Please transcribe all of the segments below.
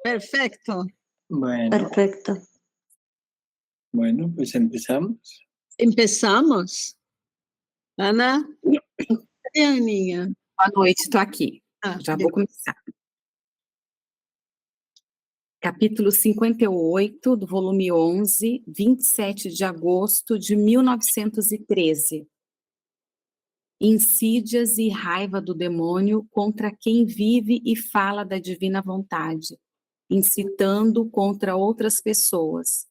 Perfecto. Bueno, Perfecto. bueno, pues empezamos. Empezamos. Ana? Cadê a Aninha? Boa noite, estou aqui. Já vou começar. Capítulo 58, do volume 11, 27 de agosto de 1913. Insídias e raiva do demônio contra quem vive e fala da divina vontade, incitando contra outras pessoas.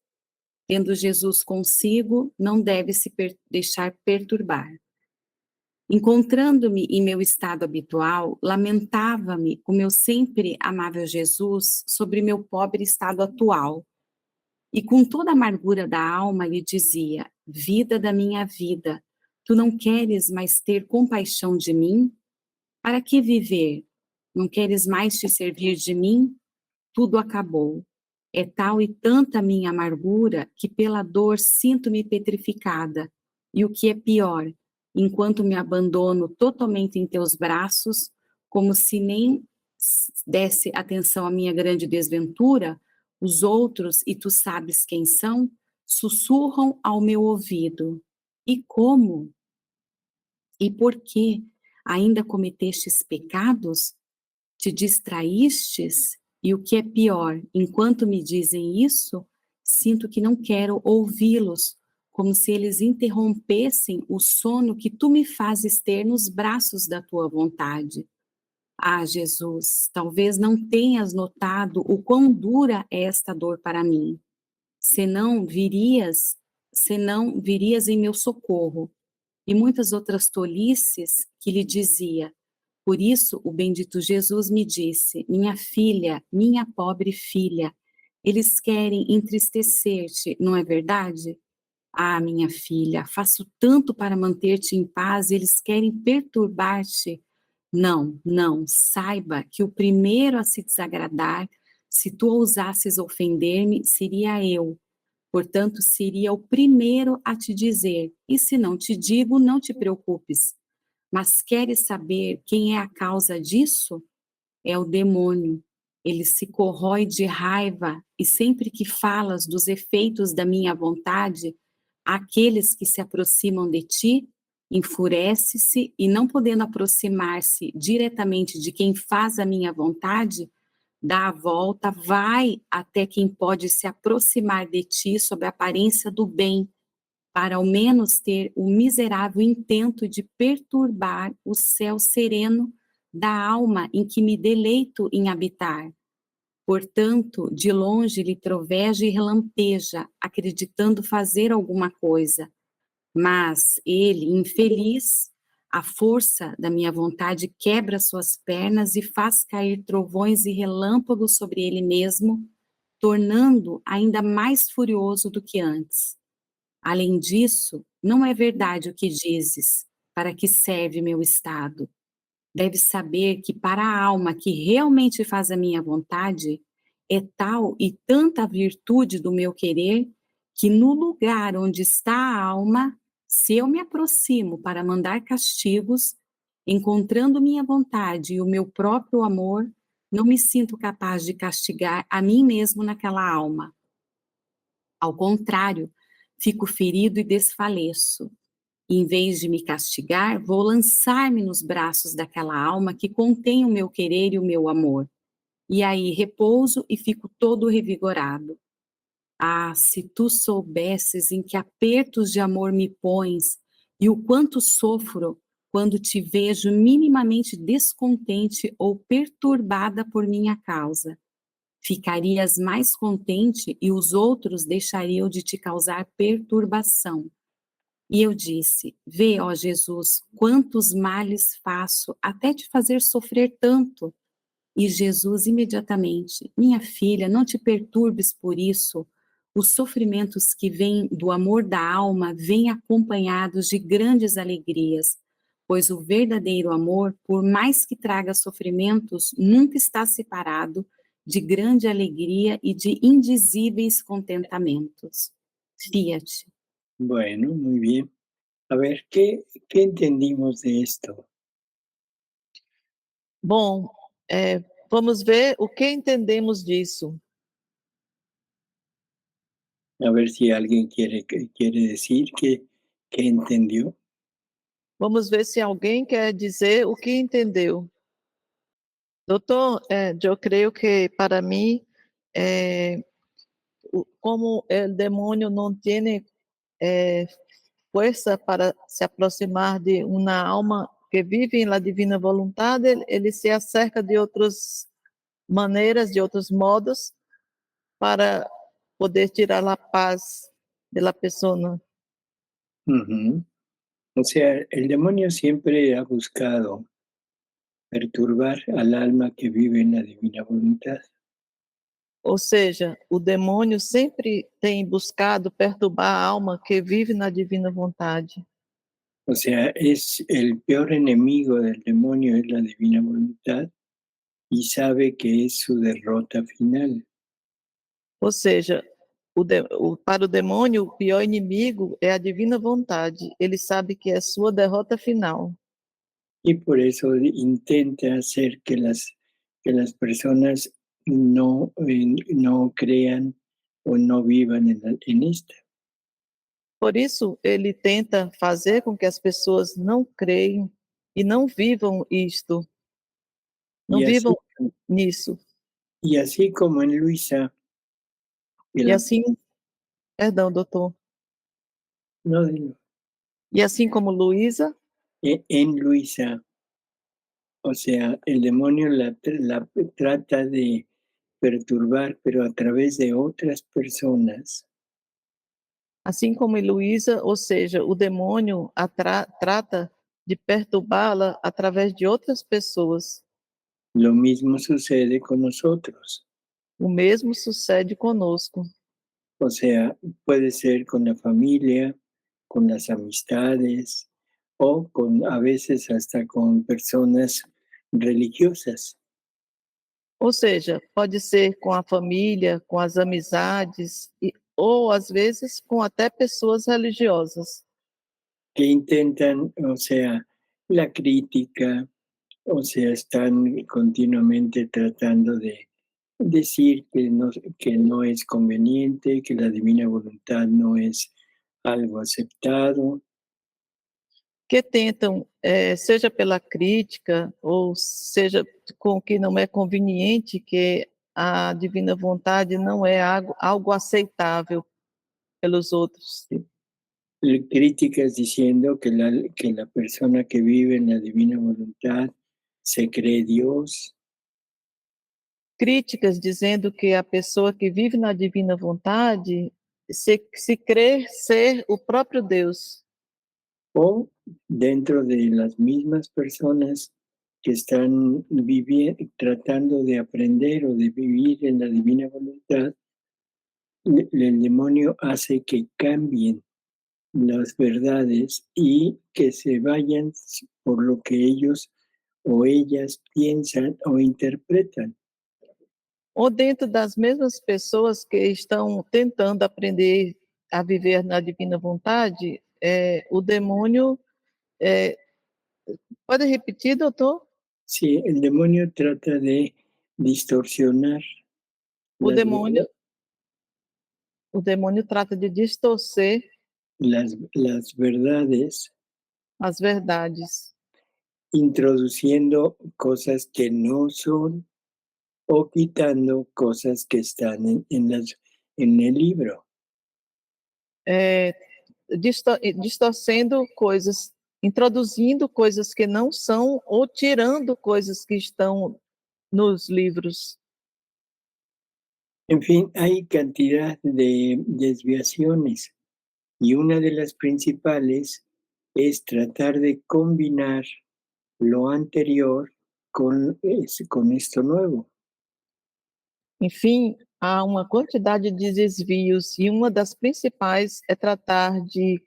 Tendo Jesus consigo, não deve se deixar perturbar. Encontrando-me em meu estado habitual, lamentava-me com meu sempre amável Jesus sobre meu pobre estado atual. E com toda a amargura da alma lhe dizia: vida da minha vida, tu não queres mais ter compaixão de mim? Para que viver? Não queres mais te servir de mim? Tudo acabou. É tal e tanta minha amargura que pela dor sinto-me petrificada. E o que é pior, enquanto me abandono totalmente em teus braços, como se nem desse atenção à minha grande desventura, os outros, e tu sabes quem são, sussurram ao meu ouvido. E como? E por que ainda cometestes pecados? Te distraístes? E o que é pior, enquanto me dizem isso, sinto que não quero ouvi-los, como se eles interrompessem o sono que tu me fazes ter nos braços da tua vontade. Ah, Jesus, talvez não tenhas notado o quão dura é esta dor para mim. Senão virias em meu socorro. E muitas outras tolices que lhe dizia. Por isso, o bendito Jesus me disse: minha filha, minha pobre filha, eles querem entristecer-te, não é verdade? Ah, minha filha, faço tanto para manter-te em paz e eles querem perturbar-te. Não, não, saiba que o primeiro a se desagradar, se tu ousasses ofender-me, seria eu. Portanto, seria o primeiro a te dizer, e se não te digo, não te preocupes. Mas queres saber quem é a causa disso? É o demônio. Ele se corrói de raiva e sempre que falas dos efeitos da minha vontade, aqueles que se aproximam de ti, enfurece-se e não podendo aproximar-se diretamente de quem faz a minha vontade, dá a volta, vai até quem pode se aproximar de ti sob a aparência do bem, para ao menos ter o miserável intento de perturbar o céu sereno da alma em que me deleito em habitar. Portanto, de longe lhe troveja e relampeja, acreditando fazer alguma coisa. Mas ele, infeliz, a força da minha vontade quebra suas pernas e faz cair trovões e relâmpagos sobre ele mesmo, tornando ainda mais furioso do que antes. Além disso, não é verdade o que dizes, para que serve meu estado. Deves saber que para a alma que realmente faz a minha vontade, é tal e tanta a virtude do meu querer, que no lugar onde está a alma, se eu me aproximo para mandar castigos, encontrando minha vontade e o meu próprio amor, não me sinto capaz de castigar a mim mesmo naquela alma. Ao contrário, fico ferido e desfaleço. Em vez de me castigar, vou lançar-me nos braços daquela alma que contém o meu querer e o meu amor. E aí repouso e fico todo revigorado. Ah, se tu soubesses em que apertos de amor me pões e o quanto sofro quando te vejo minimamente descontente ou perturbada por minha causa. Ficarias mais contente e os outros deixariam de te causar perturbação. E eu disse: vê, ó Jesus, quantos males faço até te fazer sofrer tanto. E Jesus imediatamente: minha filha, não te perturbes por isso. Os sofrimentos que vêm do amor da alma vêm acompanhados de grandes alegrias, pois o verdadeiro amor, por mais que traga sofrimentos, nunca está separado de grande alegria e de indizíveis contentamentos. Fiat. Bueno, muy bien. A ver, ¿qué entendimos de esto? Bom, vamos ver o que entendemos disso. A ver si alguien quiere decir que entendió. Vamos ver se alguém quer dizer o que entendeu. Doutor, eu creio que para mim, como o demônio não tem força para se aproximar de uma alma que vive na divina vontade, ele se acerca de outras maneiras, de outros modos, para poder tirar a paz da pessoa. Ujú. O sea, el demonio siempre ha buscado perturbar al alma que vive en la divina voluntad. Ou seja, o demônio sempre tem buscado perturbar a alma que vive na divina vontade. O sea, es el peor enemigo del demonio es la divina voluntad y sabe que es su derrota final. Ou seja, para o demônio, o pior inimigo é a divina vontade. Ele sabe que é sua derrota final. Y por eso intenta hacer que las personas no crean o no vivan en esta. Por isso, ele tenta fazer com que as pessoas não creiam e não vivam isto, não Y así, vivam nisso. y así como en Luisa, que E la- assim, perdão, doutor. no, dilo. E assim como Luísa, En Luisa, o sea, el demonio la trata de perturbar, pero a través de otras personas. assim como Luísa, ou seja, o demônio trata de perturbá-la através de outras pessoas. Lo mismo sucede con nosotros. O mesmo sucede conosco. O sea, puede ser con la familia, con las amistades o a veces hasta con personas religiosas. Ou seja, pode ser com a família, com as amizades, ou às vezes com até pessoas religiosas. Que intentan, o sea, la crítica, o sea, están continuamente tratando de decir que no es conveniente, que la divina voluntad no es algo aceptado. Que tentam, seja pela crítica, ou seja com o que não é conveniente, que a divina vontade não é algo aceitável pelos outros. Críticas diciendo que la persona que vive en la divina voluntad se cree Dios, Críticas dizendo que a pessoa que vive na divina vontade se crê ser o próprio Deus. o dentro de las mismas personas que están tratando de aprender o de vivir en la divina voluntad, el demonio hace que cambien las verdades y que se vayan por lo que ellos o ellas piensan o interpretan. Ou dentro das mesmas pessoas que estão tentando aprender a viver na divina vontade, o demônio, pode repetir, doutor? Sí, el demonio trata de distorsionar O las, demônio, o demônio trata de distorcer las verdades, as verdades, introduciendo cosas que no son o quitando cosas que están en el libro. distorcendo coisas, introduzindo coisas que não são ou tirando coisas que estão nos livros. En fin, hay cantidad de desviaciones y una de las principales es tratar de combinar lo anterior con esto nuevo. Enfim, há uma quantidade de desvios e uma das principais é tratar de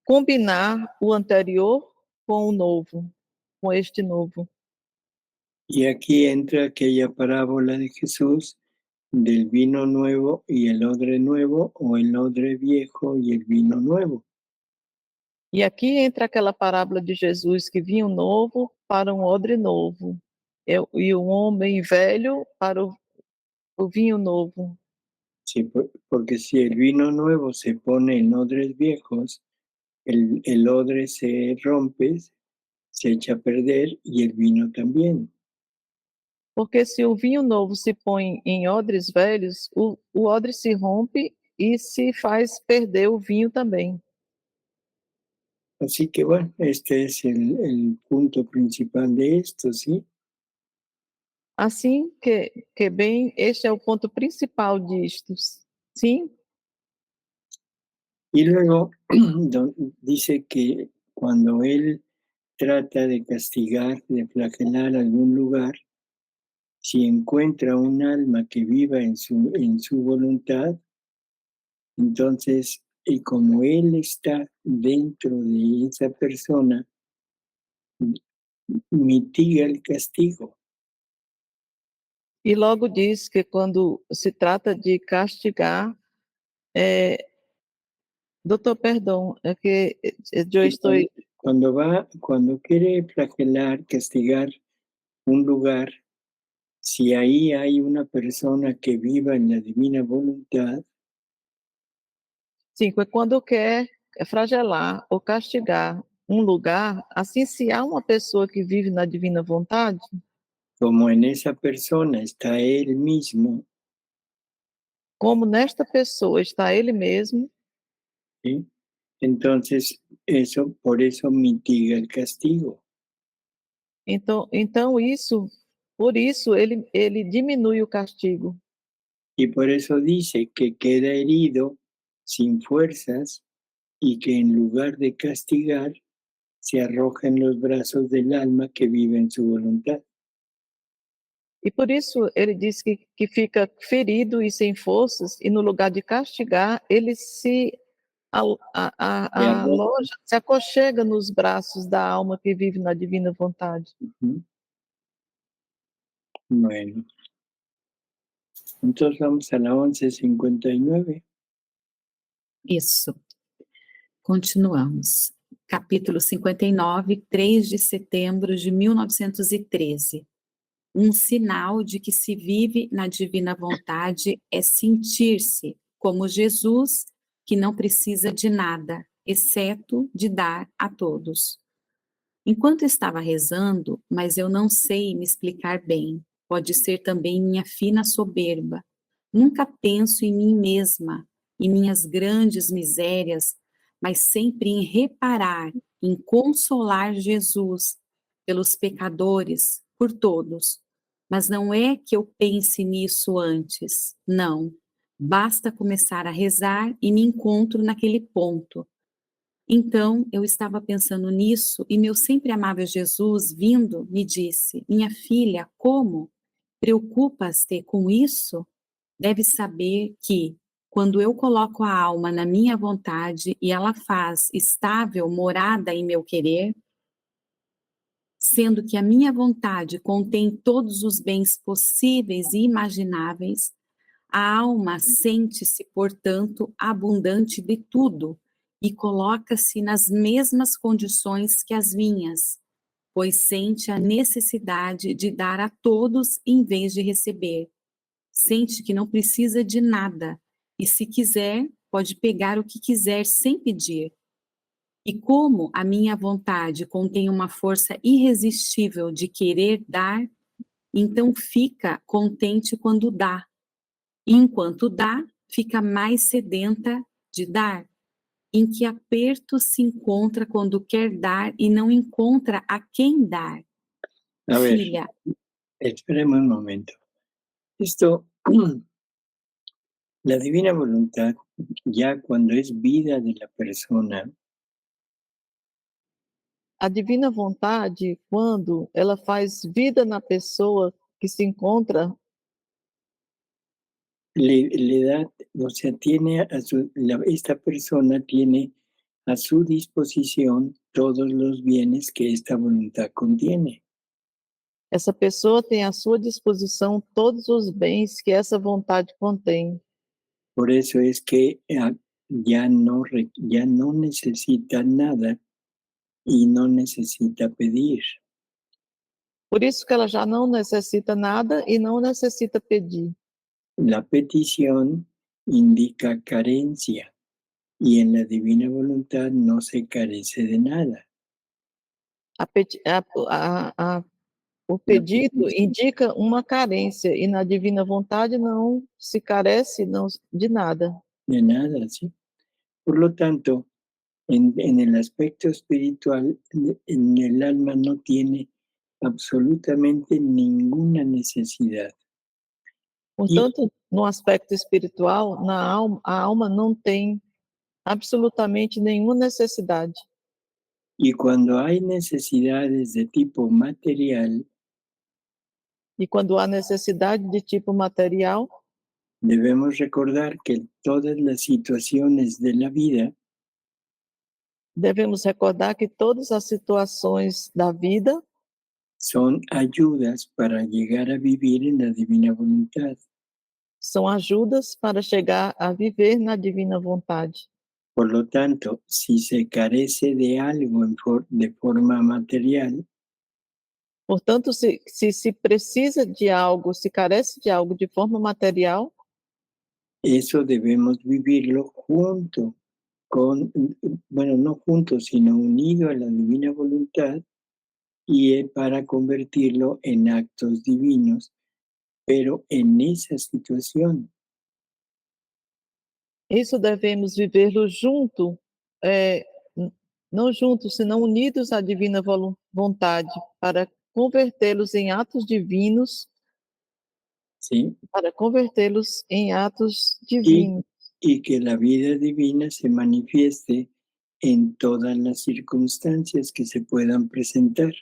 combinar o anterior com o novo, com este novo. Y aquí entra aquella parábola de Jesús del vino nuevo y el odre nuevo, o el odre viejo y el vino nuevo. E aqui entra aquela parábola de Jesus que vinha um novo para um odre novo. e o homem velho para o vinho novo. Sí, porque si el vino nuevo se pone en odres viejos, el odre se rompe, se echa a perder y el vino también. Porque se o vinho novo se põe em odres velhos, o odre se rompe e se faz perder o vinho também. Así que bueno, este es el punto principal de esto, ¿sí? Assim que bem, este é o ponto principal disto. Sim? Y luego dice que cuando él trata de castigar, de flagelar algún lugar, si encuentra un alma que viva en su voluntad, entonces, y como él está dentro de esa persona, mitiga el castigo. E logo diz que quando se trata de castigar, doutor, perdão, é que eu estou... Cuando quiere flagelar, castigar un lugar, si ahí hay una persona que viva en la divina voluntad, Sim, quando quer flagelar ou castigar um lugar, assim, se há uma pessoa que vive na divina vontade, como en esa persona está él mismo, como nesta pessoa está ele mesmo, ¿sí? Entonces por eso mitiga el castigo. então por isso ele diminui o castigo. Y por eso dice que queda herido sin fuerzas y que en lugar de castigar, se arroja en los brazos del alma que vive en su voluntad. E por isso ele diz que fica ferido e sem forças, e no lugar de castigar, ele se aloja, se aconchega nos braços da alma que vive na divina vontade. Bueno, entonces vamos a la 11:59. Isso. Continuamos. Capítulo 59, 3 de setembro de 1913. Um sinal de que se vive na divina vontade é sentir-se como Jesus, que não precisa de nada, exceto de dar a todos. Enquanto estava rezando, mas eu não sei me explicar bem, pode ser também minha fina soberba. Nunca penso em mim mesma, em minhas grandes misérias, mas sempre em reparar, em consolar Jesus pelos pecadores, por todos. Mas não é que eu pense nisso antes, não. Basta começar a rezar e me encontro naquele ponto. Então, eu estava pensando nisso e meu sempre amável Jesus, vindo, me disse: minha filha, como? Preocupas-te com isso? Deves saber que, quando eu coloco a alma na minha vontade e ela faz estável morada em meu querer, sendo que a minha vontade contém todos os bens possíveis e imagináveis, a alma sente-se, portanto, abundante de tudo e coloca-se nas mesmas condições que as minhas, pois sente a necessidade de dar a todos em vez de receber. Sente que não precisa de nada e, se quiser, pode pegar o que quiser sem pedir. E como a minha vontade contém uma força irresistível de querer dar, então fica contente quando dá. E enquanto dá, fica mais sedenta de dar. Em que aperto se encontra quando quer dar e não encontra a quem dar? A ver, Filha, esperemos un momento. Esto, la divina voluntad, ya cuando es vida de la persona, A divina vontade, quando ela faz vida na pessoa que se encontra, le da, o sea, esta persona tiene a su disposición todos los bienes que esta voluntad contiene. essa pessoa tem à sua disposição todos os bens que essa vontade contém. Por eso es que ya no necesita nada y no necesita pedir. Por isso que ela já não necessita nada e não necessita pedir. La petición indica carencia y en la divina voluntad no se carece de nada. O pedido indica uma carência e na divina vontade não se carece de nada. De nada, ¿sí? Por lo tanto, en el aspecto espiritual, en el alma no tiene absolutamente ninguna necesidad. Portanto, no aspecto espiritual, a alma não tem absolutamente nenhuma necessidade. Y cuando hay necesidades de tipo material, E quando há necessidade de tipo material, debemos recordar que todas las situaciones de la vida devemos recordar que todas as situações da vida son ayudas para llegar a vivir en la divina voluntad. são ajudas para chegar a viver na divina vontade. Por lo tanto, si se carece de algo de forma material, Portanto, se precisa de algo, se carece de algo de forma material, eso debemos vivirlo junto con, bueno, no junto, sino unido a la divina voluntad y para convertirlo en actos divinos, pero en esa situación. isso devemos vivê-lo junto, não juntos, senão unidos à divina vontade, para convertê-los em atos divinos, ¿Sí? para convertê-los em atos divinos. Y que la vida divina se manifieste en todas las circunstancias que se puedan presentar.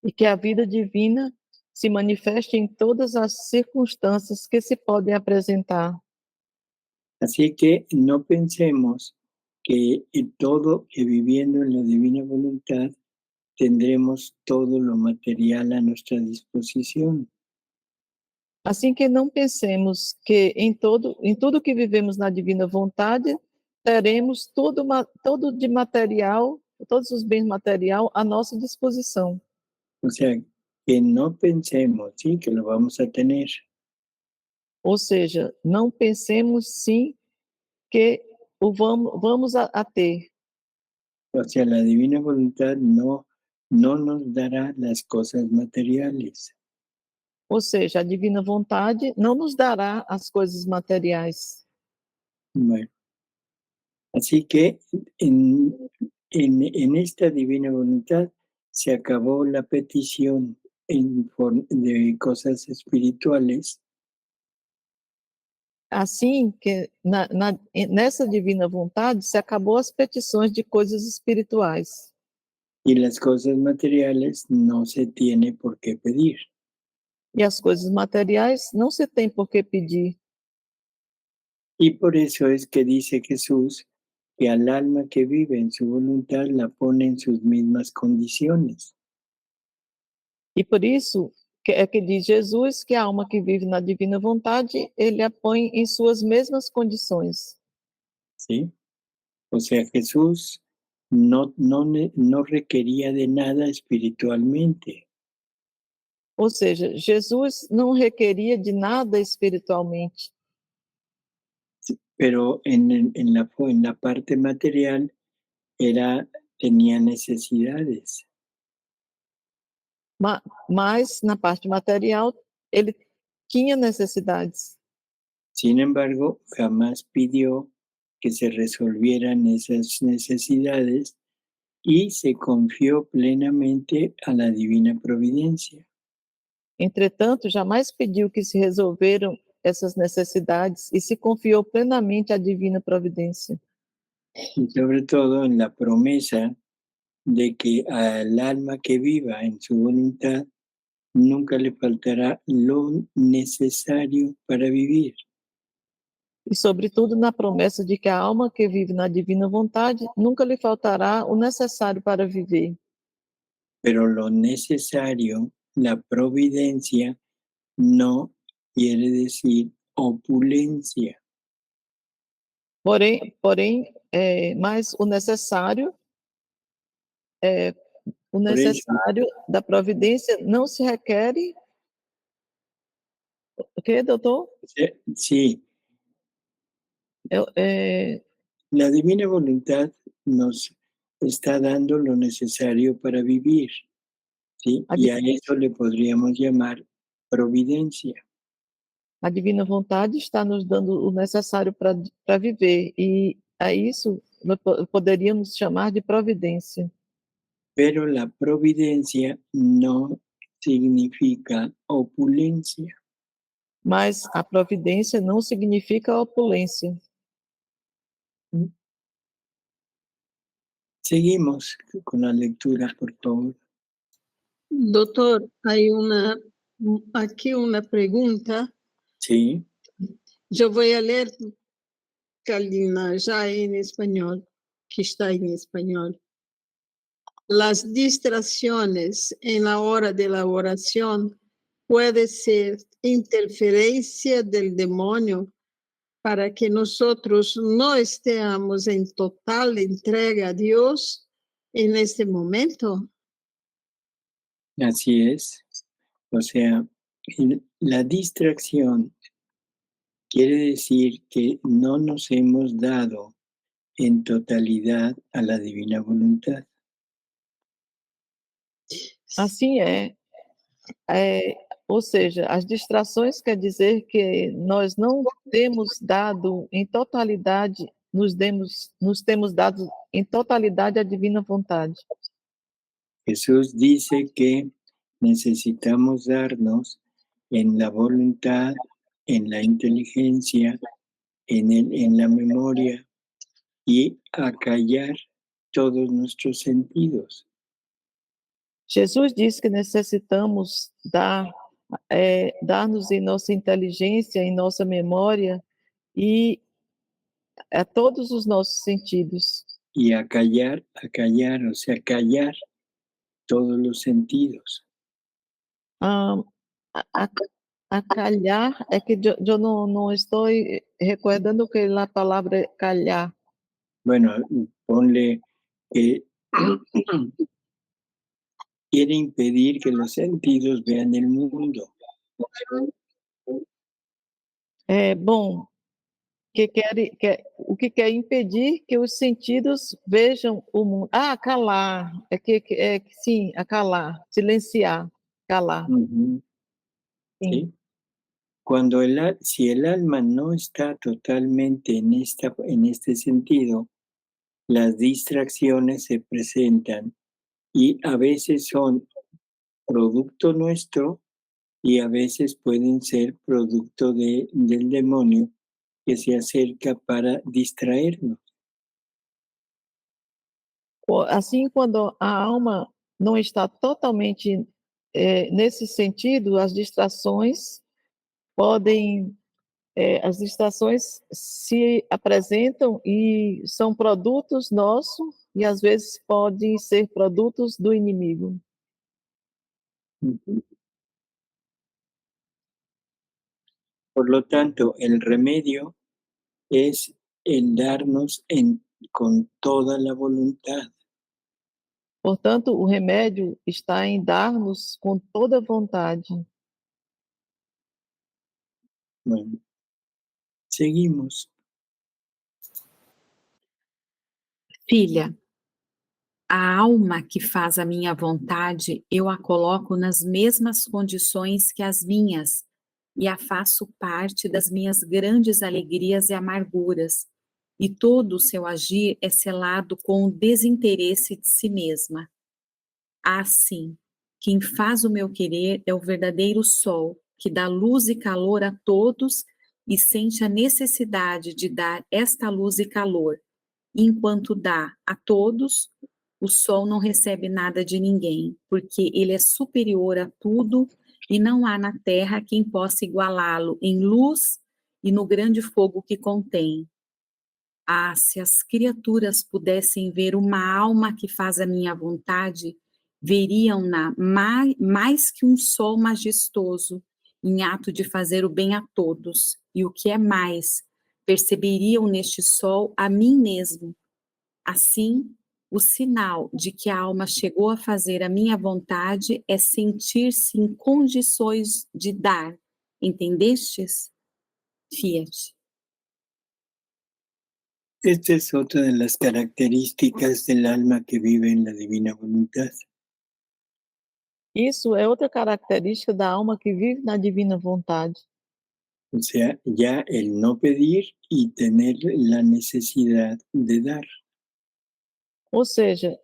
E que a vida divina se manifeste em todas as circunstâncias que se podem apresentar. Así que no pensemos que que viviendo en la divina voluntad tendremos todo lo material a nuestra disposición. Assim que não pensemos que em tudo que vivemos na divina vontade, teremos todo de material, todos os bens material à nossa disposição. O sea, que no pensemos, ¿sí?, que lo vamos a tener. Ou seja, não pensemos sim que o vamos a ter. O sea, la divina voluntad no nos dará las cosas materiales. Ou seja, a divina vontade não nos dará as coisas materiais. Bueno, así que en esta divina voluntad se acabó la petición de cosas espirituales. Assim que nessa divina vontade se acabou as petições de coisas espirituais. Y las cosas materiales no se tiene por qué pedir. E as coisas materiais não se tem por que pedir. Y por eso es que dice Jesús que al alma que vive en su voluntad la pone en sus mismas condiciones. E por isso que diz Jesus que a alma que vive na divina vontade, ele a põe em suas mesmas condições. ¿Sí? O sea, Jesús no requería de nada espiritualmente. Ou seja, Jesus não requeria de nada espiritualmente, Pero en la parte material tenía necesidades. mas na parte material ele tinha necessidades. Sin embargo, jamás pidió que se resolvieran esas necesidades y se confió plenamente a la divina providencia. Entretanto, jamais pediu que se resolveram essas necessidades e se confiou plenamente à divina providência. Y sobre todo en la promesa de que al alma que viva en su voluntad nunca le faltará lo necesario para vivir. E, sobretudo, na promessa de que a alma que vive na divina vontade nunca lhe faltará o necessário para viver. Pero lo necesario, la providencia, no quiere decir opulencia. Porém, mas o necessário o Por eso, necessário da providência não se requer. O quê, doutor? sí, la divina voluntad nos está dando lo necesario para vivir, ¿sí? A Y a eso le podríamos llamar providencia. A divina vontade está nos dando o necessário para viver, e a isso nós poderíamos chamar de providência. Pero la providencia no significa opulencia. Mas a providência não significa opulência. Seguimos con la lectura, por favor. Doctor, hay aquí una pregunta. Sí, Yo voy a leer Kalina ya en español, que está en español. Las distracciones en la hora de la oración puede ser interferencia del demonio para que nosotros no estemos en total entrega a Dios en este momento. así es. O sea, la distracción quiere decir que no nos hemos dado en totalidad a la divina voluntad. Assim ou seja, as distrações quer dizer que nós não temos dado em totalidade, nos temos dado em totalidade a divina vontade. Jesús dice que necesitamos darnos en la voluntad, en la inteligencia, en la memoria y acallar todos nuestros sentidos. Jesus diz que necessitamos dar-nos em nossa inteligência, em nossa memória e a todos os nossos sentidos. Y acallar, o sea, callar todos los sentidos. Acalhar é que eu não estou recordando que a palavra é calhar. Bueno, ponle que quiere impedir que los sentidos vean el mundo. Bom, o que quer impedir que os sentidos vejam o mundo. Calar, sim, acalar, silenciar, calar. Ujú, Sim. ¿sí? Si el alma no está totalmente en este sentido, las distracciones se presentan y a veces son producto nuestro y a veces pueden ser producto del demonio que se acerca para distraernos. Assim, quando a alma não está totalmente nesse sentido, as distrações se apresentam e são produtos nossos e às vezes podem ser produtos do inimigo. Ujú. Por lo tanto, el remedio es el darnos con toda la voluntad. Portanto, o remédio está em dar-nos com toda vontade. Bueno, seguimos. Filha, a alma que faz a minha vontade, eu a coloco nas mesmas condições que as minhas e a faço parte das minhas grandes alegrias e amarguras, e todo o seu agir é selado com o desinteresse de si mesma. Assim, quem faz o meu querer é o verdadeiro sol, que dá luz e calor a todos e sente a necessidade de dar esta luz e calor. Enquanto dá a todos, o sol não recebe nada de ninguém, porque ele é superior a tudo e não há na terra quem possa igualá-lo em luz e no grande fogo que contém. Se as criaturas pudessem ver uma alma que faz a minha vontade, veriam-na mais que um sol majestoso, em ato de fazer o bem a todos, e o que é mais, perceberiam neste sol a mim mesmo. Assim, o sinal de que a alma chegou a fazer a minha vontade é sentir-se em condições de dar. Entendestes? Fiat. Esta es otra de las características del alma que vive en la divina voluntad. Isso é outra característica da alma que vive na divina vontade. O sea, ya el no pedir y tener la necesidad de dar. Ou seja,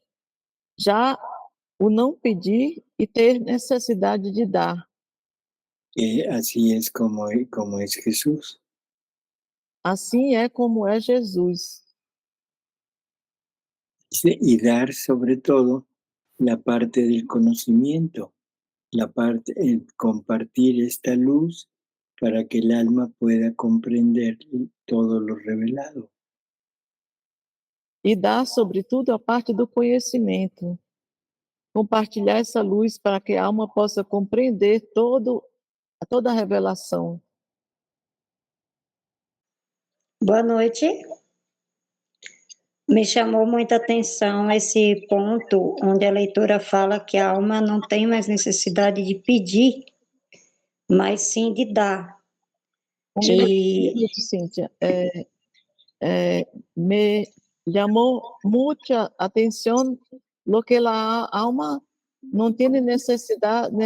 já o não pedir e ter necessidade de dar. Que así es como es Jesús. Assim é como é Jesus. Y dar sobre todo la parte del conocimiento, el compartir esta luz para que el alma pueda comprender todo lo revelado. E dar, sobretudo, a parte do conhecimento. Compartilhar essa luz para que a alma possa compreender toda a revelação. Boa noite. Me chamou muita atenção esse ponto onde a leitora fala que a alma não tem mais necessidade de pedir, mas sim de dar. Um minuto, Cíntia. Me chamou muita atenção lo que a alma não tem necessidade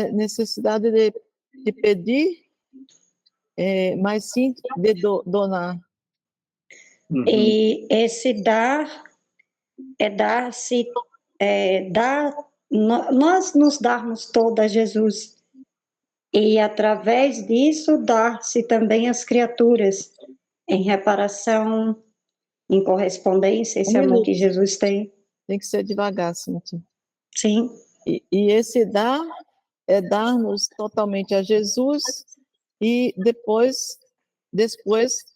de pedir, mas sim de donar. E esse dar é dar-se, nós nos darmos todo a Jesus. E através disso dar-se também às criaturas, em reparação, em correspondência, esse amor que Jesus tem. Tem que ser devagar, Cíntia. Sim. E esse dar é dar-nos totalmente a Jesus e depois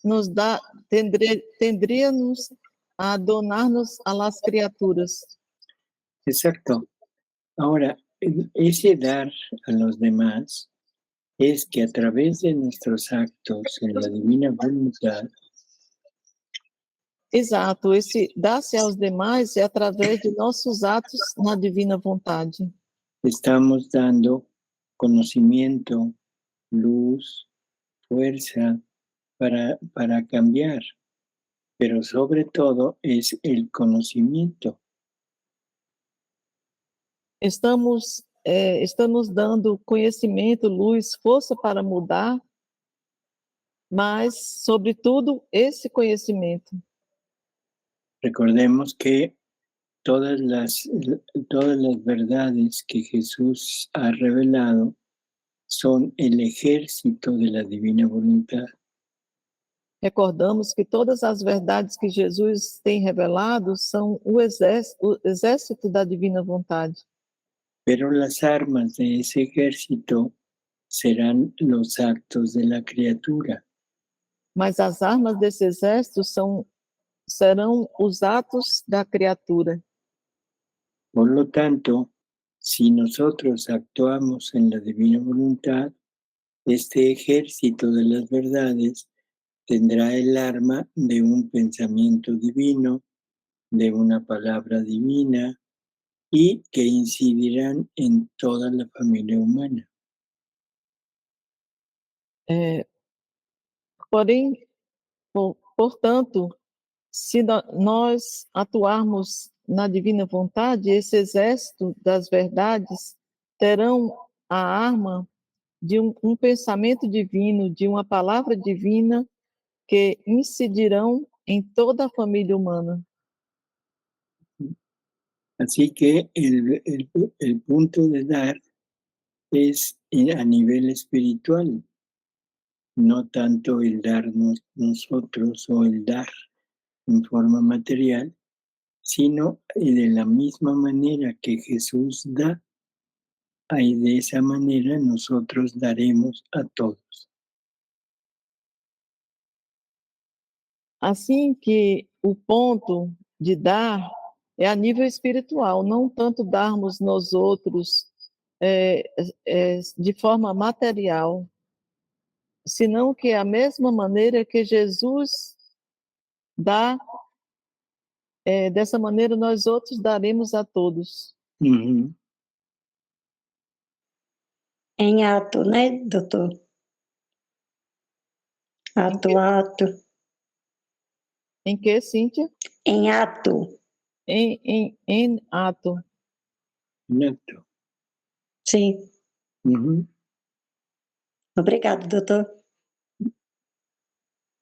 nos dá, tendríamos a donar-nos a las criaturas. Exacto. Ahora, ese dar a los demás es que a través de nuestros actos en la divina voluntad. Exato, esse dar-se aos demais é através de nossos atos na divina vontade. Estamos dando conocimiento, luz, fuerza para cambiar, pero sobre todo es el conocimiento. Estamos dando conhecimento, luz, força para mudar, mas, sobretudo, esse conhecimento. Recordemos que todas las verdades que Jesús ha revelado son el ejército de la divina voluntad. Recordamos que todas as verdades que Jesus tem revelado são o exército da divina vontade. Pero las armas de ese ejército serán los actos de la criatura. Mas as armas desse exército serão os atos da criatura. Por lo tanto, si nosotros actuamos en la divina voluntad, este ejército de las verdades tendrá el arma de un pensamiento divino, de una palabra divina y que incidirán en toda la familia humana. Portanto, se nós atuarmos na divina vontade, esse exército das verdades terão a arma de um pensamento divino, de uma palavra divina que incidirão em toda a família humana. Así que el punto de dar es a nivel espiritual, no tanto el darnos nosotros o el dar en forma material, sino de la misma manera que Jesús da, y de esa manera nosotros daremos a todos. Assim que o ponto de dar é a nível espiritual, não tanto darmos nós outros de forma material, senão que é a mesma maneira que Jesus dá dessa maneira nós outros daremos a todos. Ujú. Em ato, né, doutor? Ato. Em que, Cíntia? Em ato, Em ato. Neto. sim. Ujú. Obrigado, doutor.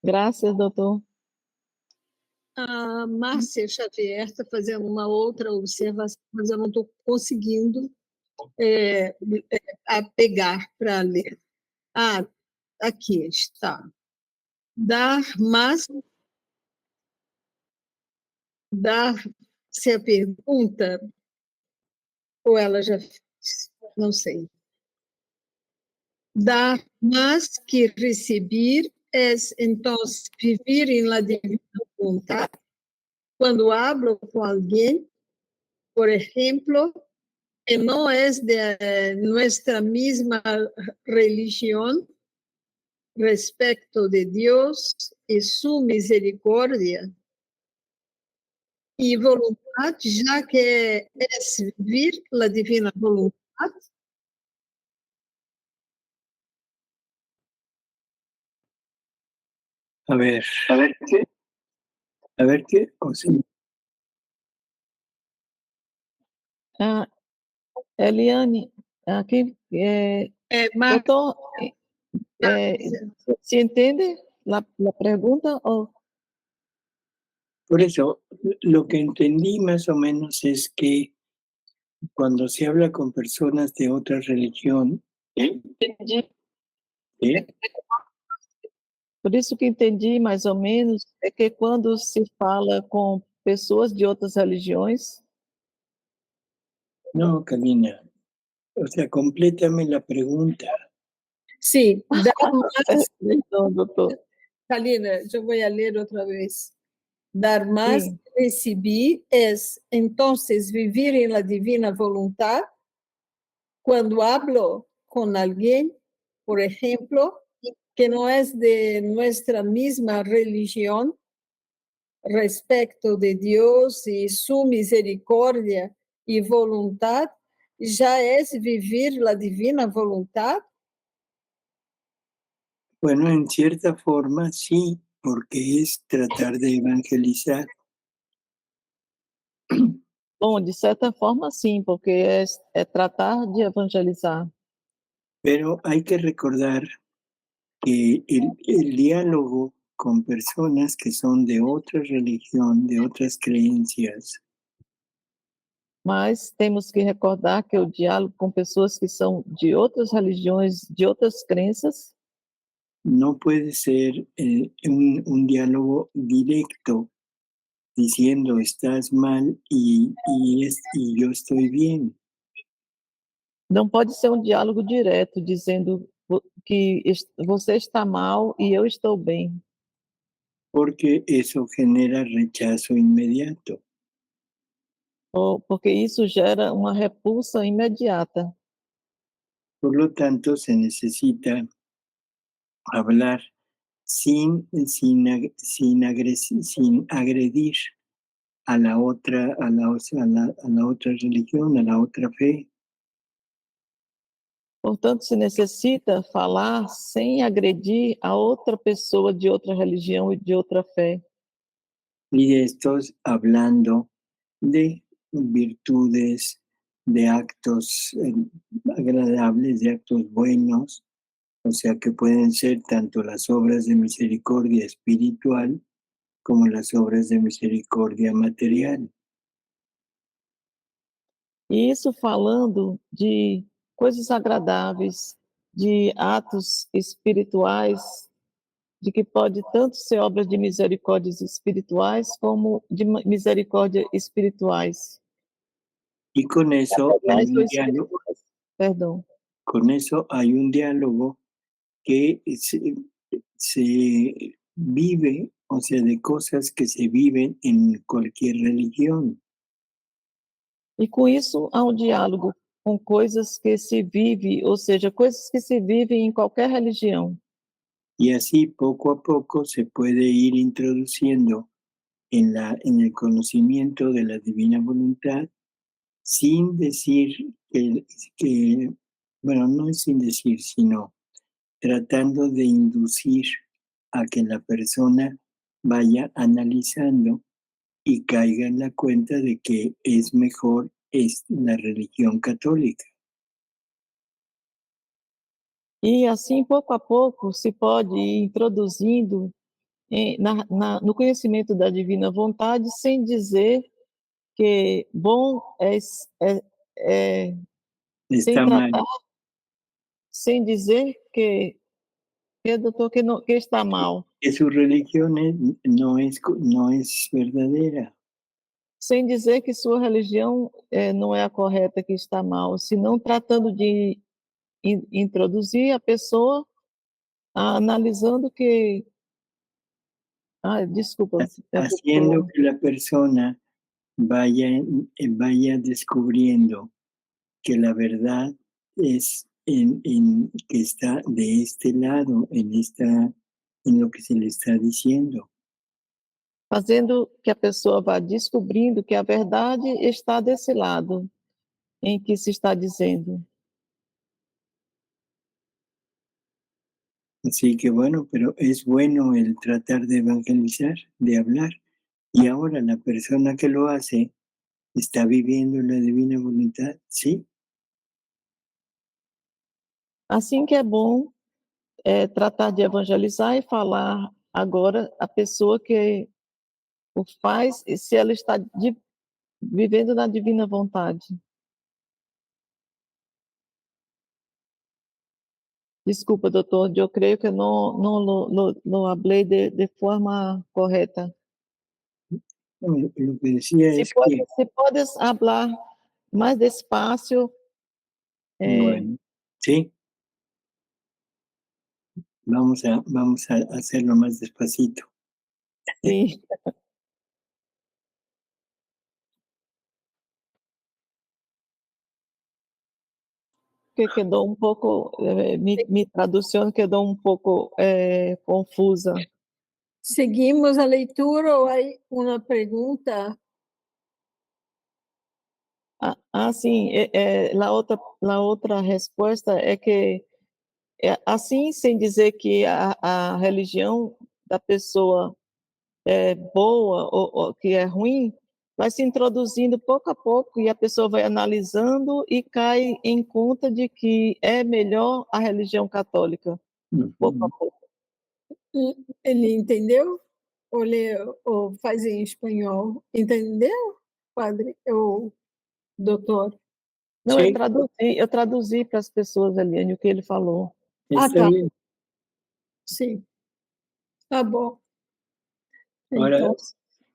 Graças, doutor. A Márcia Xavier está fazendo uma outra observação, mas eu não estou conseguindo a pegar para ler. Ah, aqui está. Se a pergunta, ou ela já fez, não sei. Dar más que recibir es entonces vivir en la divina voluntad. Cuando hablo con alguien, por ejemplo, que no es de nuestra misma religión, respecto de Dios y su misericordia y voluntad, ya que es vivir la divina voluntad. A ver qué. O sea, Ah, Eliane, aqui, Marta, doutor, ¿se entiende la pregunta? O por eso, lo que entendí más o menos es que cuando se habla con personas de otra religión, entendi. ¿eh? Por isso que entendi mais ou menos é que quando se fala com pessoas de outras religiões, No, Camina. O sea, complétame la pregunta. sí, dar más, perdão, doutor. Kalina, yo voy a leer otra vez. Dar más Sim. que recibir es entonces vivir en la divina voluntad. Cuando hablo con alguien, por ejemplo, que no es de nuestra misma religión, respecto de Dios y su misericordia y voluntad, ya es vivir la divina voluntad. Bueno, en cierta forma sí, porque es tratar de evangelizar. Bom, de certa forma, sim, porque é tratar de evangelizar. Pero hay que recordar que el diálogo con personas que son de otra religión, de otras creencias, Mas temos que recordar que o diálogo com pessoas que são de outras religiões, de outras crenças, no puede ser un diálogo directo diciendo estás mal y yo estoy bien, não pode ser um diálogo direto, dizendo que você está mal e eu estou bem, porque eso genera rechazo inmediato. porque isso gera uma repulsa imediata. Por lo tanto, se necesita hablar sin agredir a la otra religión, a la otra fe. Portanto, se necessita falar sem agredir a outra pessoa de outra religião e de outra fé. Y de estos hablando de virtudes, de actos agradables, de actos buenos, o sea que pueden ser tanto las obras de misericordia espiritual como las obras de misericordia material. E isso falando de coisas agradáveis, de atos espirituais, de que pode tanto ser obras de misericórdias espirituais como de misericórdia espirituais. Y con eso hay un diálogo, Espirituais, perdão. con eso hay un diálogo que se vive, o sea, de cosas que se viven en cualquier religión. E com isso há um diálogo com coisas que se vive, ou seja, coisas que se vivem em qualquer religião. Y así poco a poco se puede ir introduciendo en el conocimiento de la divina voluntad, sin decir bueno, no es sin decir, sino tratando de inducir a que la persona vaya analizando y caiga en la cuenta de que es mejor la religión católica. E assim, pouco a pouco, se pode ir introduzindo no conhecimento da divina vontade, sem dizer que bom Está sem mal. tratar, sem dizer doutor, que está mal, Que su religión no es verdadera. sem dizer que sua religião não é a correta, que está mal, senão tratando de introduzir a pessoa, analisando que... desculpa. Haciendo que la persona vaya descubriendo que la verdad es que está de este lado, en lo que se le está diciendo. Fazendo que a pessoa vá descobrindo que a verdade está desse lado, em que se está dizendo. Así que bueno, pero es bueno el tratar de evangelizar, de hablar. Y ahora la persona que lo hace está viviendo la divina voluntad, ¿sí? Assim que é bom tratar de evangelizar e falar agora a pessoa que o faz, e se ela está vivendo na divina vontade. Desculpa, doutor, eu creio que não lo hablé de forma correta. Lo que decía es que, Se puedes hablar mais despacio. bueno, sí, vamos a hacerlo más despacito. Sim. Que quedou um pouco, minha tradução quedou um pouco confusa. Seguimos a leitura ou hay uma pergunta? Sim, a outra resposta é que, assim, sem dizer que a religião da pessoa é boa ou que é ruim, vai se introduzindo pouco a pouco e a pessoa vai analisando e cai em conta de que é melhor a religião católica, pouco a pouco. Ele entendeu? Ou leu, ou faz em espanhol? Entendeu, padre ou doutor? Não, Sí, eu traduzi para as pessoas, Eliane, o que ele falou. está tá. bien. Sim. Tá bom. Ahora Então,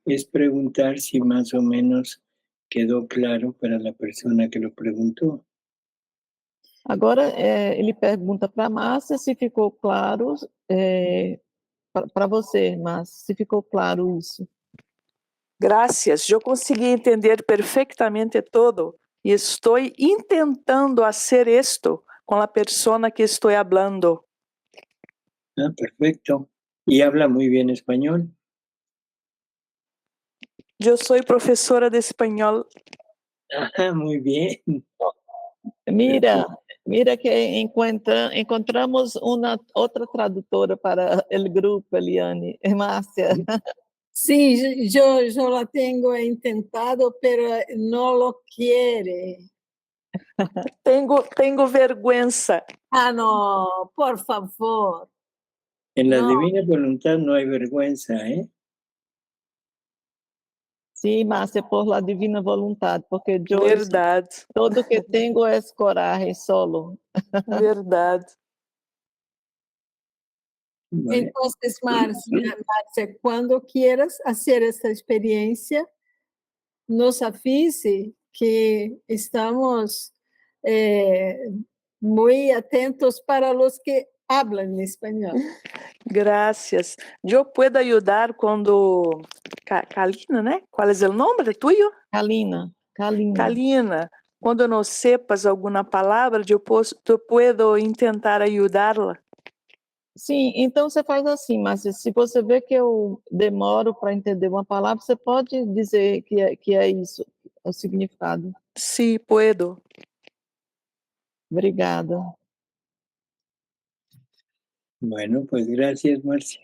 es preguntar si más o menos quedó claro para la persona que lo preguntó. Agora, ele pergunta para a Márcia se ficou claro, para você, Márcia, se ficou claro isso. Gracias, yo conseguí entender perfectamente todo y estoy intentando hacer esto con la persona que estoy hablando. Ah, perfecto. Y habla muy bien español. Yo soy profesora de español. Ah, muy bien. Mira que encontramos outra tradutora para o grupo, Eliane, Márcia. sim, eu la tenho intentado, pero não lo quiere. Tengo vergüenza. Ah, não, por favor. En la No. divina voluntad no hay vergüenza, ¿eh? Sim, Márcia, por la divina vontade, porque eu Verdade, todo que tenho é coragem solo. verdade. Vale. Entonces, Márcia, quando quieras fazer essa experiência, nos avise que estamos muito atentos para os que hablan espanhol. Gracias. Yo puedo ayudar cuando Kalina, ¿né? ¿Cuál es el nombre tuyo? Kalina. Kalina, quando não sepas alguma palavra, eu puedo tentar ajudá-la. Sim, então você faz assim, Márcia, se você vê que eu demoro para entender uma palavra, você pode dizer que é isso, o significado. Sí, puedo. Obrigada. Bueno, pues gracias, Marcia.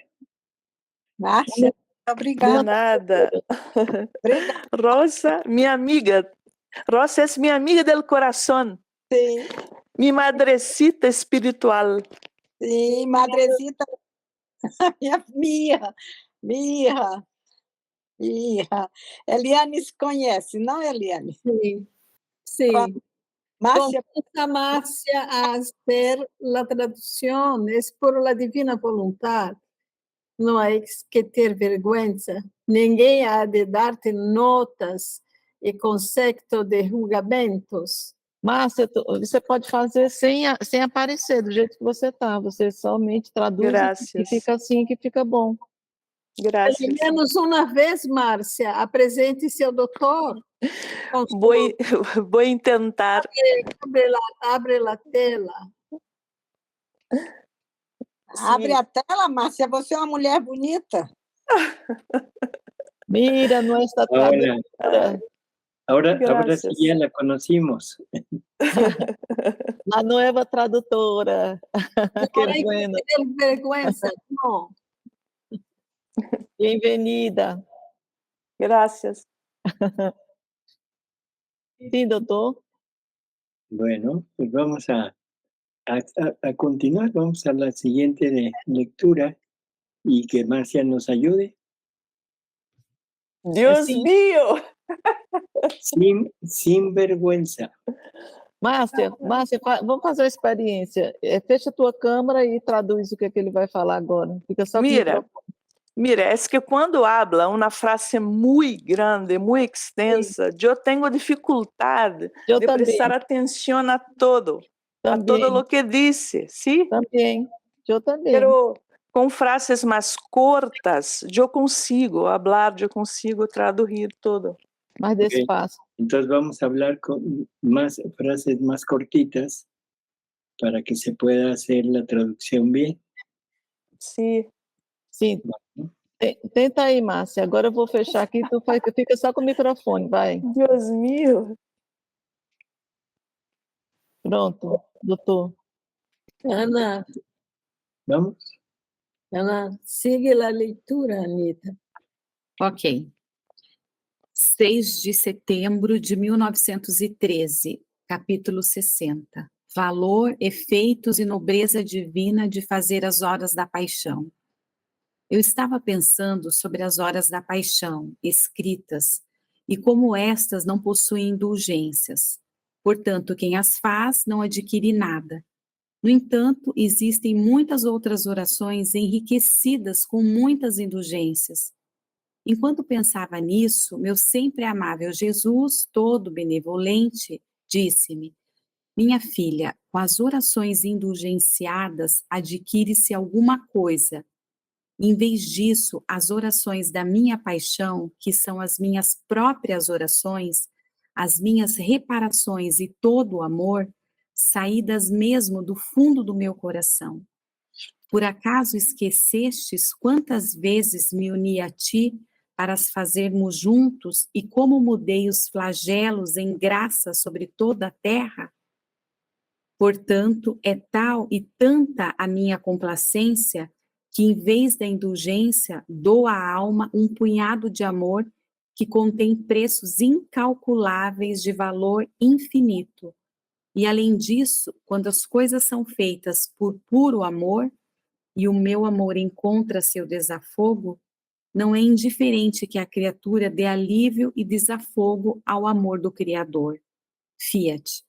Márcia, De obrigada. nada. Obrigada, Rosa, minha amiga. Rosa es mi amiga del corazón, sim. mi madrecita espiritual. Sim, Madresita, minha Mirra. Eliane se conhece, não, Eliane? Sí, sí. Márcia, Comienza Marcia a hacer la traducción, es por la divina voluntad. Não há que ter vergonha. Ninguém há de dar-te notas e conceito de julgamentos. Márcia, você pode fazer sem aparecer, do jeito que você está. Você somente traduz e Gracias. fica assim que fica bom. Pelo Gracias. menos uma vez, Márcia, apresente-se ao doutor. Voy, voy a intentar. Abre a tela. abre a tela, Márcia, você é uma mulher bonita. Mira, nuestra Ahora, traductora, ahora sí Gracias. ya la conocimos. la nueva tradutora. Qué Não há bueno. que ter vergonha, não. Bem-vinda. Gracias. Sim, doutor. Bueno, pues vamos a continuar. Vamos a la siguiente lectura y que Marcia nos ayude. Dios Sim. mío. Sin vergüenza. Márcia, vamos fazer uma experiência. Fecha a tua câmera e traduz o que ele vai falar agora. Fica só com o Mira, microfone. mira, es que cuando habla una frase muy grande, muy extensa, yo tengo dificultad Eu de também. prestar atención a todo Também. lo que dice, ¿sí? Também. Eu também. Pero con frases más cortas, yo consigo hablar, yo consigo traducir todo. Mais despacio. Entonces vamos a hablar con más frases más cortitas para que se pueda hacer la traducción bien. Sí. Sim. Tenta aí, Márcia. Agora eu vou fechar aqui, tu fica só com o microfone, vai. Dios mío. Pronto, doutor. Ana, ¿Vamos? sigue a leitura, Anita. Ok. 6 de setembro de 1913, capítulo 60. Valor, efeitos e nobreza divina de fazer as horas da paixão. Eu estava pensando sobre as horas da paixão, escritas, e como estas não possuem indulgências. Portanto, quem as faz não adquire nada. No entanto, existem muitas outras orações enriquecidas com muitas indulgências. Enquanto pensava nisso, meu sempre amável Jesus, todo benevolente, disse-me: minha filha, com as orações indulgenciadas adquire-se alguma coisa. Em vez disso, as orações da minha paixão, que são as minhas próprias orações, as minhas reparações e todo o amor, saídas mesmo do fundo do meu coração. Por acaso esquecestes quantas vezes me uni a ti para as fazermos juntos e como mudei os flagelos em graça sobre toda a terra? Portanto, é tal e tanta a minha complacência que, em vez da indulgência, dou à alma um punhado de amor que contém preços incalculáveis de valor infinito. E, além disso, quando as coisas são feitas por puro amor, e o meu amor encontra seu desafogo, não é indiferente que a criatura dê alívio e desafogo ao amor do Criador. Fiat.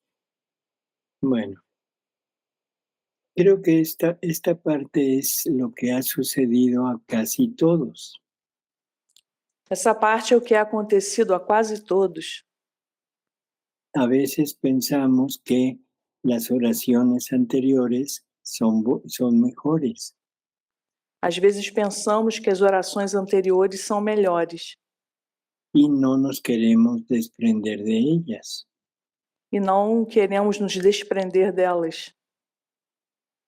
Bueno, creo que esta parte es lo que ha sucedido a casi todos. Essa parte é o que ha acontecido a quase todos. A veces pensamos que las oraciones anteriores son mejores. Às vezes pensamos que as orações anteriores são melhores Y no nos queremos desprender de ellas. e não queremos nos desprender delas.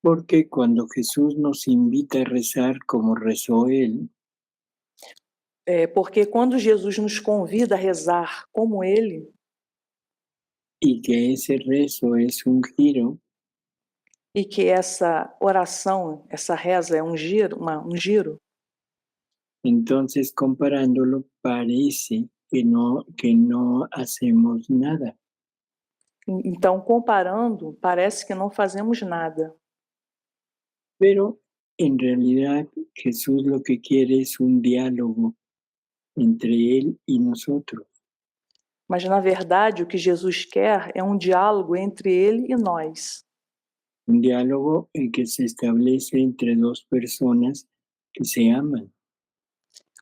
Porque cuando Jesús nos invita a rezar como rezó Él, Porque quando Jesus nos convida a rezar como Ele, y que ese rezo es un giro, e que essa oração, essa reza é um giro, entonces comparándolo parece que no hacemos nada. então comparando, parece que não fazemos nada. Pero en realidad Jesús lo que quiere es un diálogo entre Él y nosotros. Mas, na verdade, o que Jesus quer é um diálogo entre Ele e nós. Un diálogo en que se establece entre dos personas que se aman.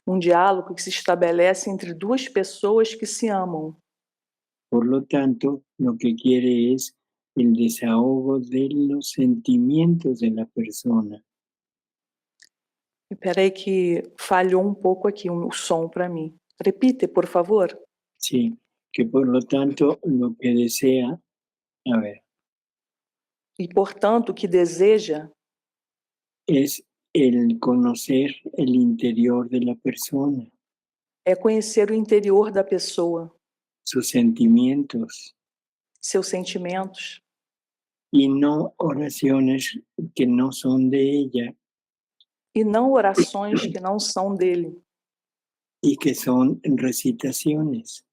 Um diálogo que se estabelece entre duas pessoas que se amam. Por lo tanto, lo que quiere es el desahogo de los sentimientos de la persona. Espera aí que falhou um pouco aqui o som para mim. Repite, por favor. Sí, que por lo tanto lo que desea, a ver, E, portanto, o que deseja es el conocer el interior de la persona, é conhecer o interior da pessoa, sus sentimientos, seus sentimentos, y no oraciones que no son de ella e não orações que não são dele y que son recitaciones.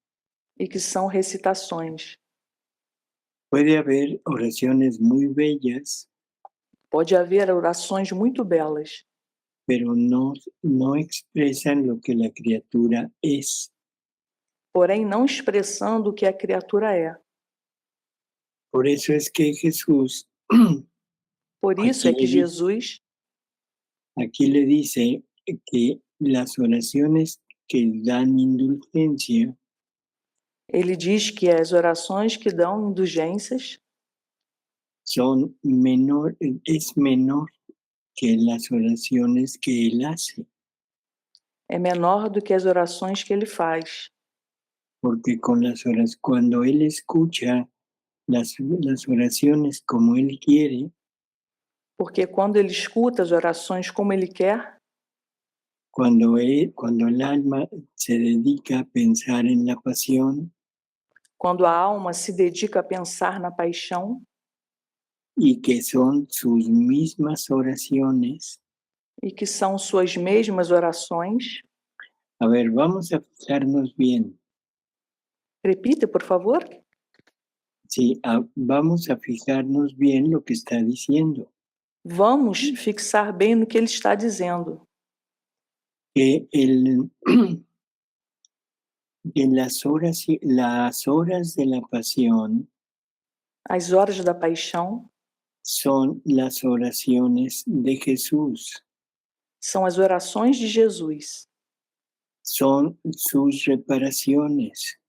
e que são recitações. Puede haber oraciones muy bellas, Pode haver orações muito belas, pero no expresan lo que la criatura es. porém não expressando o que a criatura é. Por eso es que Jesús Por isso é que Jesus aquí le dice que las oraciones que dan indulgencia ele diz que as orações que dão indulgências es menor que las oraciones que él hace, é menor do que as orações que ele faz. porque cuando él escucha las oraciones como él quiere, Porque quando ele escuta as orações como ele quer, cuando el alma se dedica a pensar en la pasión quando a alma se dedica a pensar na paixão, y que son sus mismas oraciones. e que são suas mesmas orações. A ver, vamos a fijarnos bien. Repite, por favor. Sí, vamos a fijarnos bien lo que está diciendo. Vamos fixar bem no que ele está dizendo. Que en las horas de la pasión As horas da paixão son las oraciones de Jesús, são as orações de Jesus, son sus reparaciones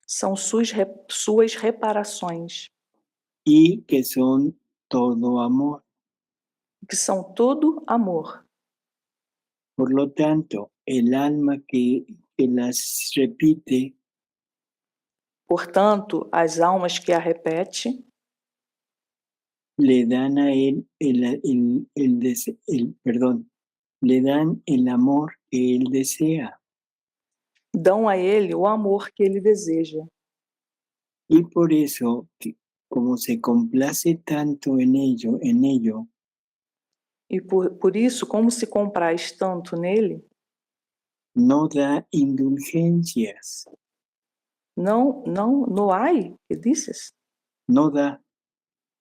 são suas reparações, y que son todo amor. que são todo amor. Por lo tanto, el alma que las repite Portanto, as almas que a repete le dan a él le dan el amor que él desea. dão a ele o amor que ele deseja. Y por eso, como se complace tanto en ello, E por isso, como se compraz tanto nele, no da indulgencias, não há, que dizes? no da,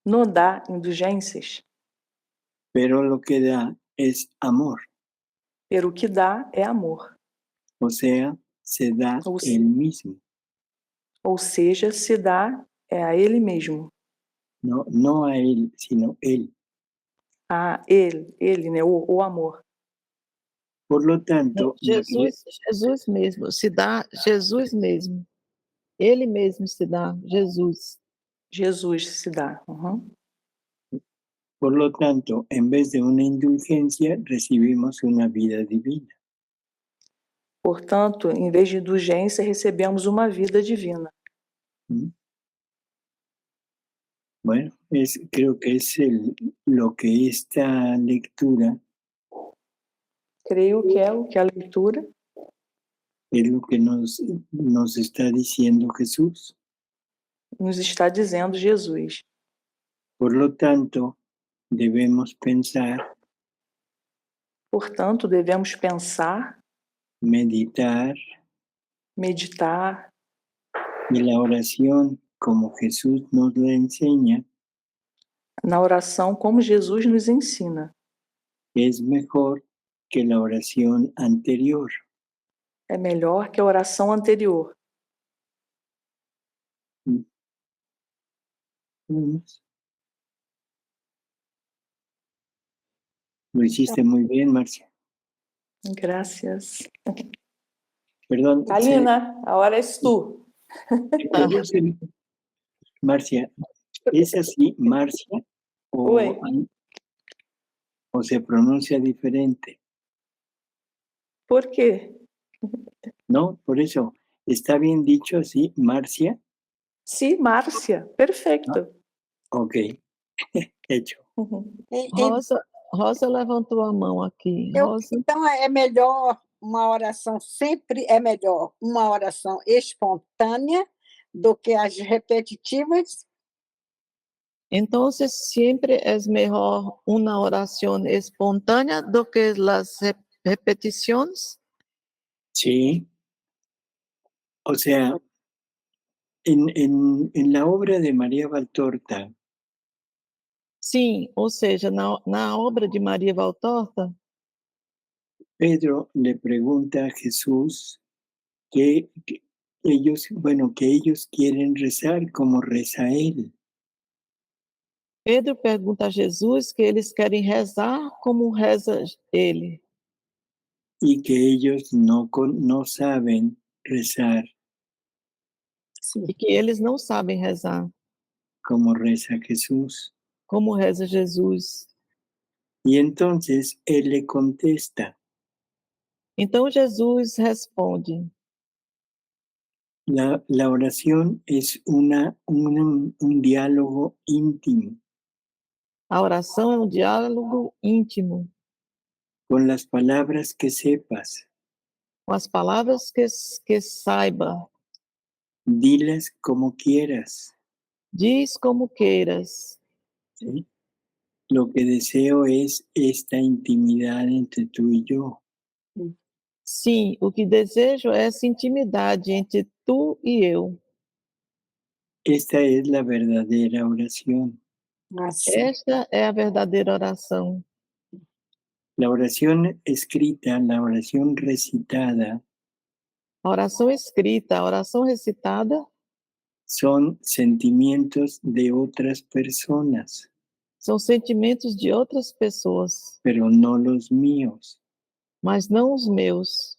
Não dá indulgências, pero lo que da es amor, pero o que dá é amor. o sea, se da él mismo. Ou seja, se dá a ele mesmo. No a él, sino él. A ele, né? O amor. Por lo tanto, Jesus mesmo, se dá Jesus mesmo. Ele mesmo se dá, Jesus. Jesus se dá. Uhum. Por lo tanto, en vez de una indulgencia, recibimos una vida divina. Portanto, em vez de indulgência, recebemos uma vida divina. Bueno. creo que es lo que esta lectura Creio que é o que a leitura es lo que nos está diciendo Jesús. nos está dizendo Jesus. Por lo tanto, debemos pensar, Portanto, devemos pensar, meditar meditar y la oración como Jesús nos la enseña na oração como Jesus nos ensina. es mejor que la oración anterior. É melhor que a oração anterior. Vamos. Lo hiciste muy bien, Marcia. Graças. Perdón. Alina, a hora és tu. Marcia, ¿es así Marcia Oi. o se pronuncia diferente? Por quê? No, por eso, ¿está bien dicho así, Marcia? Sim, Márcia. Perfeito. Ok, hecho. Rosa levantou a mão aqui. Rosa. Então, é melhor uma oração, sempre é melhor uma oração espontânea do que as repetitivas? Entonces, siempre es mejor una oración espontánea do que las repeticiones. Sí. O sea, en la obra de María Valtorta, Sim, ou seja, na obra de Maria Valtorta, Pedro le pregunta a Jesús que ellos quieren rezar como reza él. Pedro pergunta a Jesus que eles querem rezar como reza ele. Y que ellos no saben rezar E que eles não sabem rezar como reza Jesús. como reza Jesus. Y entonces él le contesta, Então Jesus responde: la oración es un diálogo íntimo a oração é um diálogo íntimo, con las palabras que sepas. com as palavras que saiba. Dilas como quieras. Diz como queiras. ¿Sí? Lo que deseo es esta intimidad entre tú y yo. Sim, o que desejo é essa intimidade entre tu e eu. Esta es la verdadera oración. Esta é a verdadeira oração. La oración escrita, la oración recitada, A oração escrita, a oração recitada, son sentimientos de otras personas, são sentimentos de outras pessoas, pero no los míos. mas não os meus.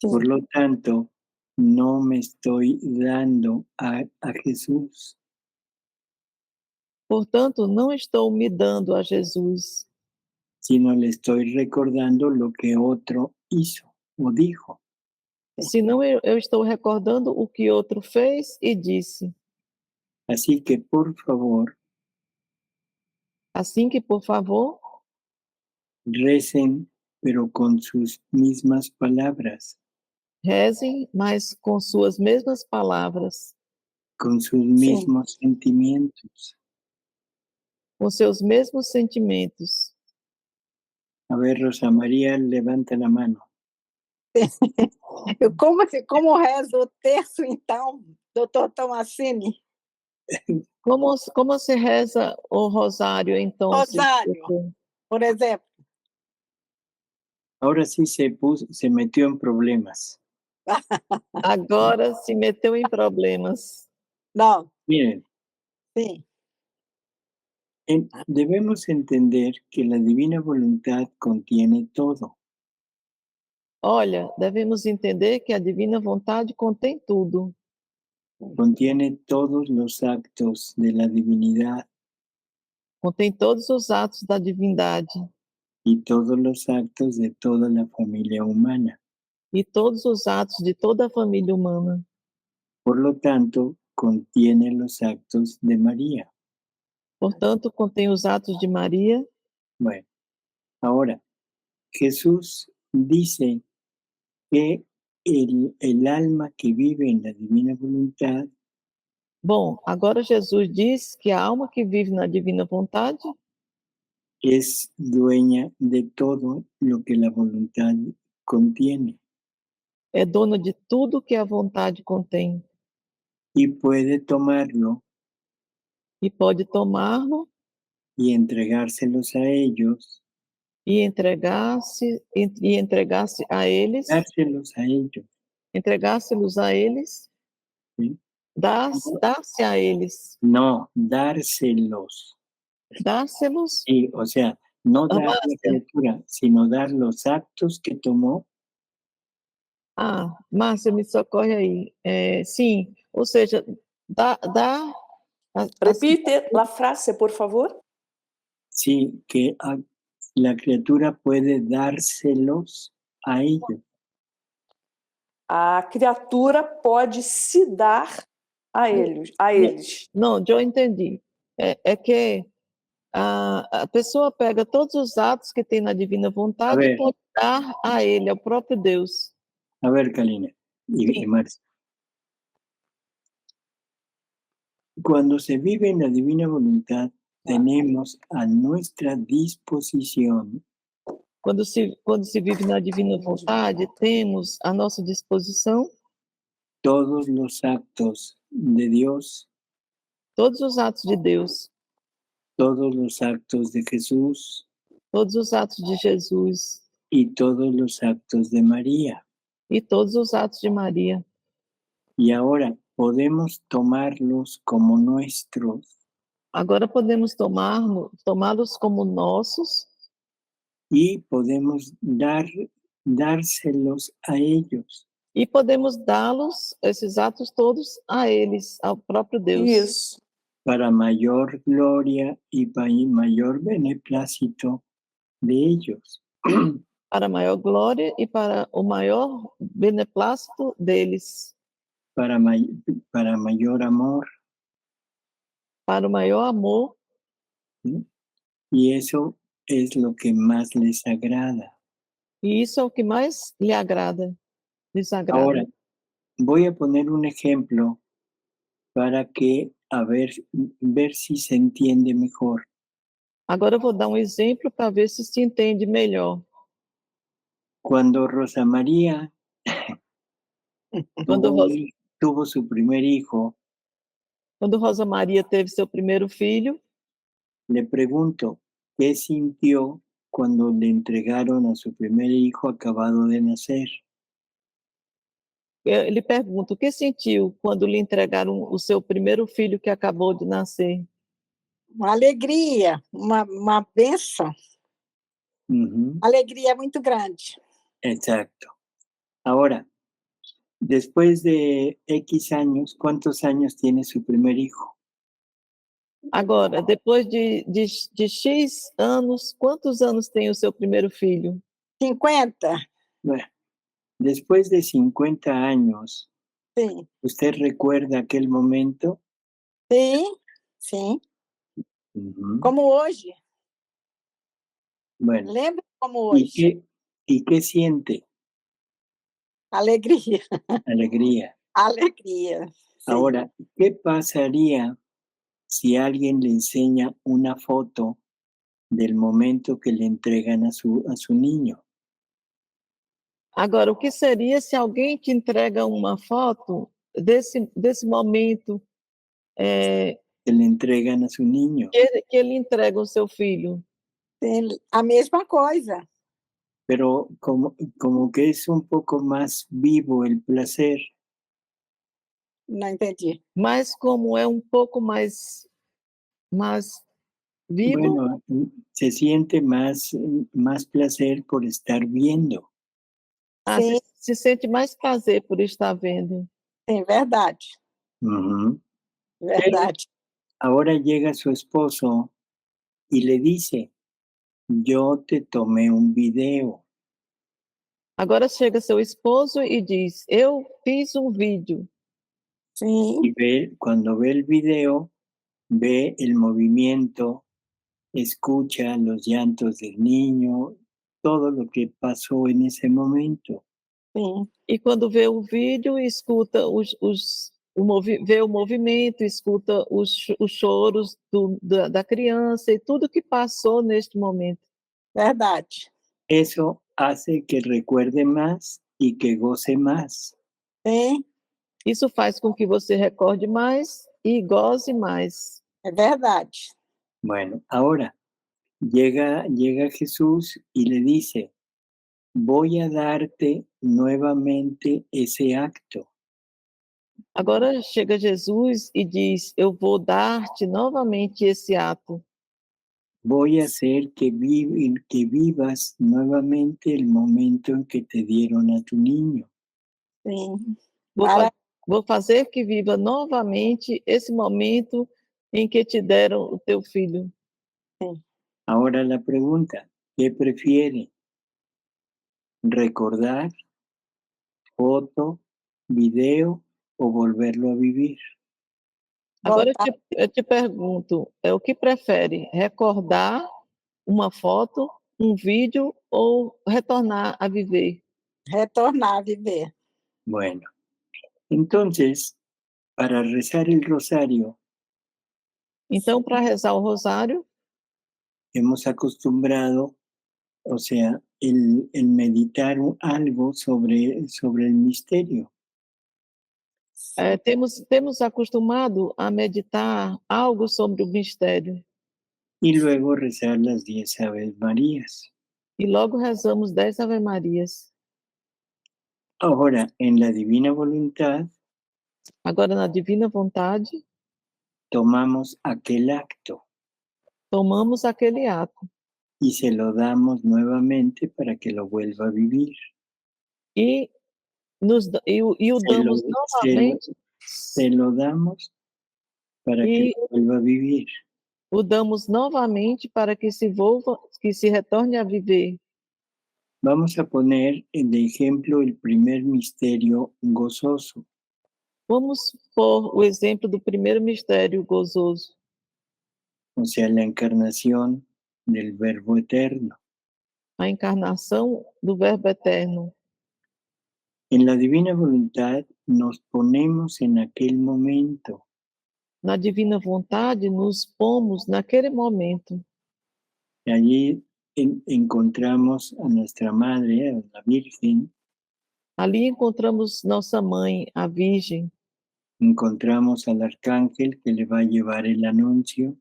Por lo tanto, no me estoy dando a Jesús, Portanto, não estou me dando a Jesus, sino le estoy recordando lo que otro hizo o dijo. senão eu estou recordando o que outro fez e disse. Así que, por favor, Assim que, por favor, recen, pero con sus mismas palabras, rezem, mas com suas mesmas palavras, con sus mismos sentimientos. com seus mesmos sentimentos. A ver, Rosa María, levanta la mano. Como reza o terço, então, doutor Tomassini? Como se reza o rosário, então? Rosário, por exemplo. Ahora sí se metió en problemas. Agora se meteu em problemas. Não. Miren, Sim. debemos entender que la divina voluntad contiene todo. Olha, devemos entender que a divina vontade contém tudo. Contiene todos los actos de la divinidad Contém todos os atos da divindade y todos los actos de toda la familia humana. e todos os atos de toda a família humana. Por lo tanto, contiene los actos de María. Portanto, contém os atos de Maria. Bueno, ahora, Jesús dice que el alma que vive en la divina voluntad Bom, agora Jesus diz que a alma que vive na divina vontade es dueña de todo lo que la voluntad contiene é dona de tudo que a vontade contém y puede tomarlo e pode tomá-lo y entregárselos a ellos, e entregar-se a eles, dárselos a ellos. entregársselos a eles, ¿Sí? dar-se a eles, No, dárselos. dárselos. Sí, o sea, no dar la Márcia, criatura, sino dar los actos que tomó. Márcia, me socorre aí. Sim, ou seja, dar Repite la frase, por favor. Sí, que la criatura puede dárselos a ellos. A criatura pode se dar a eles. Não, eu entendi. É que a pessoa pega todos os atos que tem na divina vontade e pode dar a ele, ao próprio Deus. A ver, Kalina y Marcia. Cuando se vive en la divina voluntad, tenemos a nuestra disposición Quando se vive na divina vontade, temos à nossa disposição todos los actos de Dios, todos os atos de Deus, todos los actos de Jesús todos os atos de Jesus y todos los actos de María. e todos os atos de Maria. Y ahora podemos tomarlos como nuestros Agora podemos tomá-los como nossos y podemos dárselos a ellos. e podemos dá-los, esses atos todos, a eles, ao próprio Deus. Isso. Para mayor gloria y para mayor beneplácito de ellos. Para a maior glória e para o maior beneplácito deles. Para mayor amor. Para o maior amor. ¿Sí? Y eso es lo que más les agrada. E isso é o que mais lhe agrada, lhes agrada. Ahora, voy a poner un ejemplo para que, ver si se entiende mejor. Agora eu vou dar um exemplo para ver se entende melhor. Cuando Rosa María tuvo su primer hijo, quando Rosa Maria teve seu primeiro filho, le pregunto, ¿qué sintió cuando le entregaron a su primer hijo acabado de nacer? Eu lhe pergunto, o que sentiu quando lhe entregaram o seu primeiro filho que acabou de nascer? Uma alegria, uma bênção. Alegria muito grande. Exacto. Ahora, después de X años, ¿cuántos años tiene su primer hijo? Agora, depois de X anos, quantos anos tem o seu primeiro filho? 50. Bueno, después de 50 años, sí. ¿Usted recuerda aquel momento? Sí, sí. Como hoje. Bueno. Lembra como hoje. ¿Y qué siente? Alegría. Alegría. Alegría. Sí. Ahora, ¿qué pasaría si alguien le enseña una foto del momento que le entregan a su niño? Agora, o que seria se alguém te entrega uma foto desse momento que le entregan a su niño? Que ele entrega ao seu filho? A mesma coisa. Pero como que es un poco más vivo el placer. Não entendi. Mas como é um pouco mais vivo. Bueno, se siente más placer por estar viendo. Se sente mais prazer por estar vendo. Sim, verdade. Verdade. Ahora llega su esposo y le dice, yo te tomé un video. Agora chega seu esposo e diz, eu fiz um vídeo. Sim. Y cuando ve el video, ve el movimiento, escucha los llantos del niño, todo lo que pasó en ese momento. Sim, E quando vê o vídeo, escuta vê o movimento, escuta os choros da criança e tudo que passou neste momento. verdade. Eso hace que recuerde más y que goce más. Sim, Isso faz com que você recorde mais e goze mais. é verdade. Bueno, ahora llega Jesús y le dice, voy a darte nuevamente ese acto. Agora chega Jesus e diz: Eu vou dar-te novamente esse ato. Voy a hacer que vivas nuevamente el momento en que te dieron a tu niño. Sim, Vou, Mara- vou fazer que viva novamente esse momento em que te deram o teu filho. Ahora la pregunta, ¿qué prefiere? ¿Recordar, foto, video o volverlo a vivir? Agora voltar, eu te pergunto, o que prefere? Recordar uma foto, um vídeo ou retornar a viver? retornar a viver. Bueno, entonces, para rezar el rosario, Então, para rezar o rosário, hemos acostumbrado, o sea, el meditar algo sobre el misterio. temos acostumado a meditar algo sobre o mistério Y luego rezar las 10 Aves Marías. e logo rezamos 10 Ave-Marias. Ahora, en la Divina Voluntad, Agora, na divina vontade, tomamos aquel acto tomamos aquele ato y se lo damos nuevamente para que lo vuelva a vivir. e o damos novamente Se lo damos para que e lo vuelva a vivir. o damos novamente para que se retorne a viver. Vamos a poner de ejemplo el primer misterio gozoso. Vamos por o exemplo do primeiro mistério gozoso, O sea, la encarnación del Verbo Eterno. a encarnação do Verbo Eterno. En la Divina Voluntad nos ponemos en aquel momento Na divina vontade, nos pomos naquele momento. y allí encontramos a nuestra Madre, a la Virgen, Ali encontramos nossa mãe, a Virgem, encontramos al Arcángel que le va a llevar el anuncio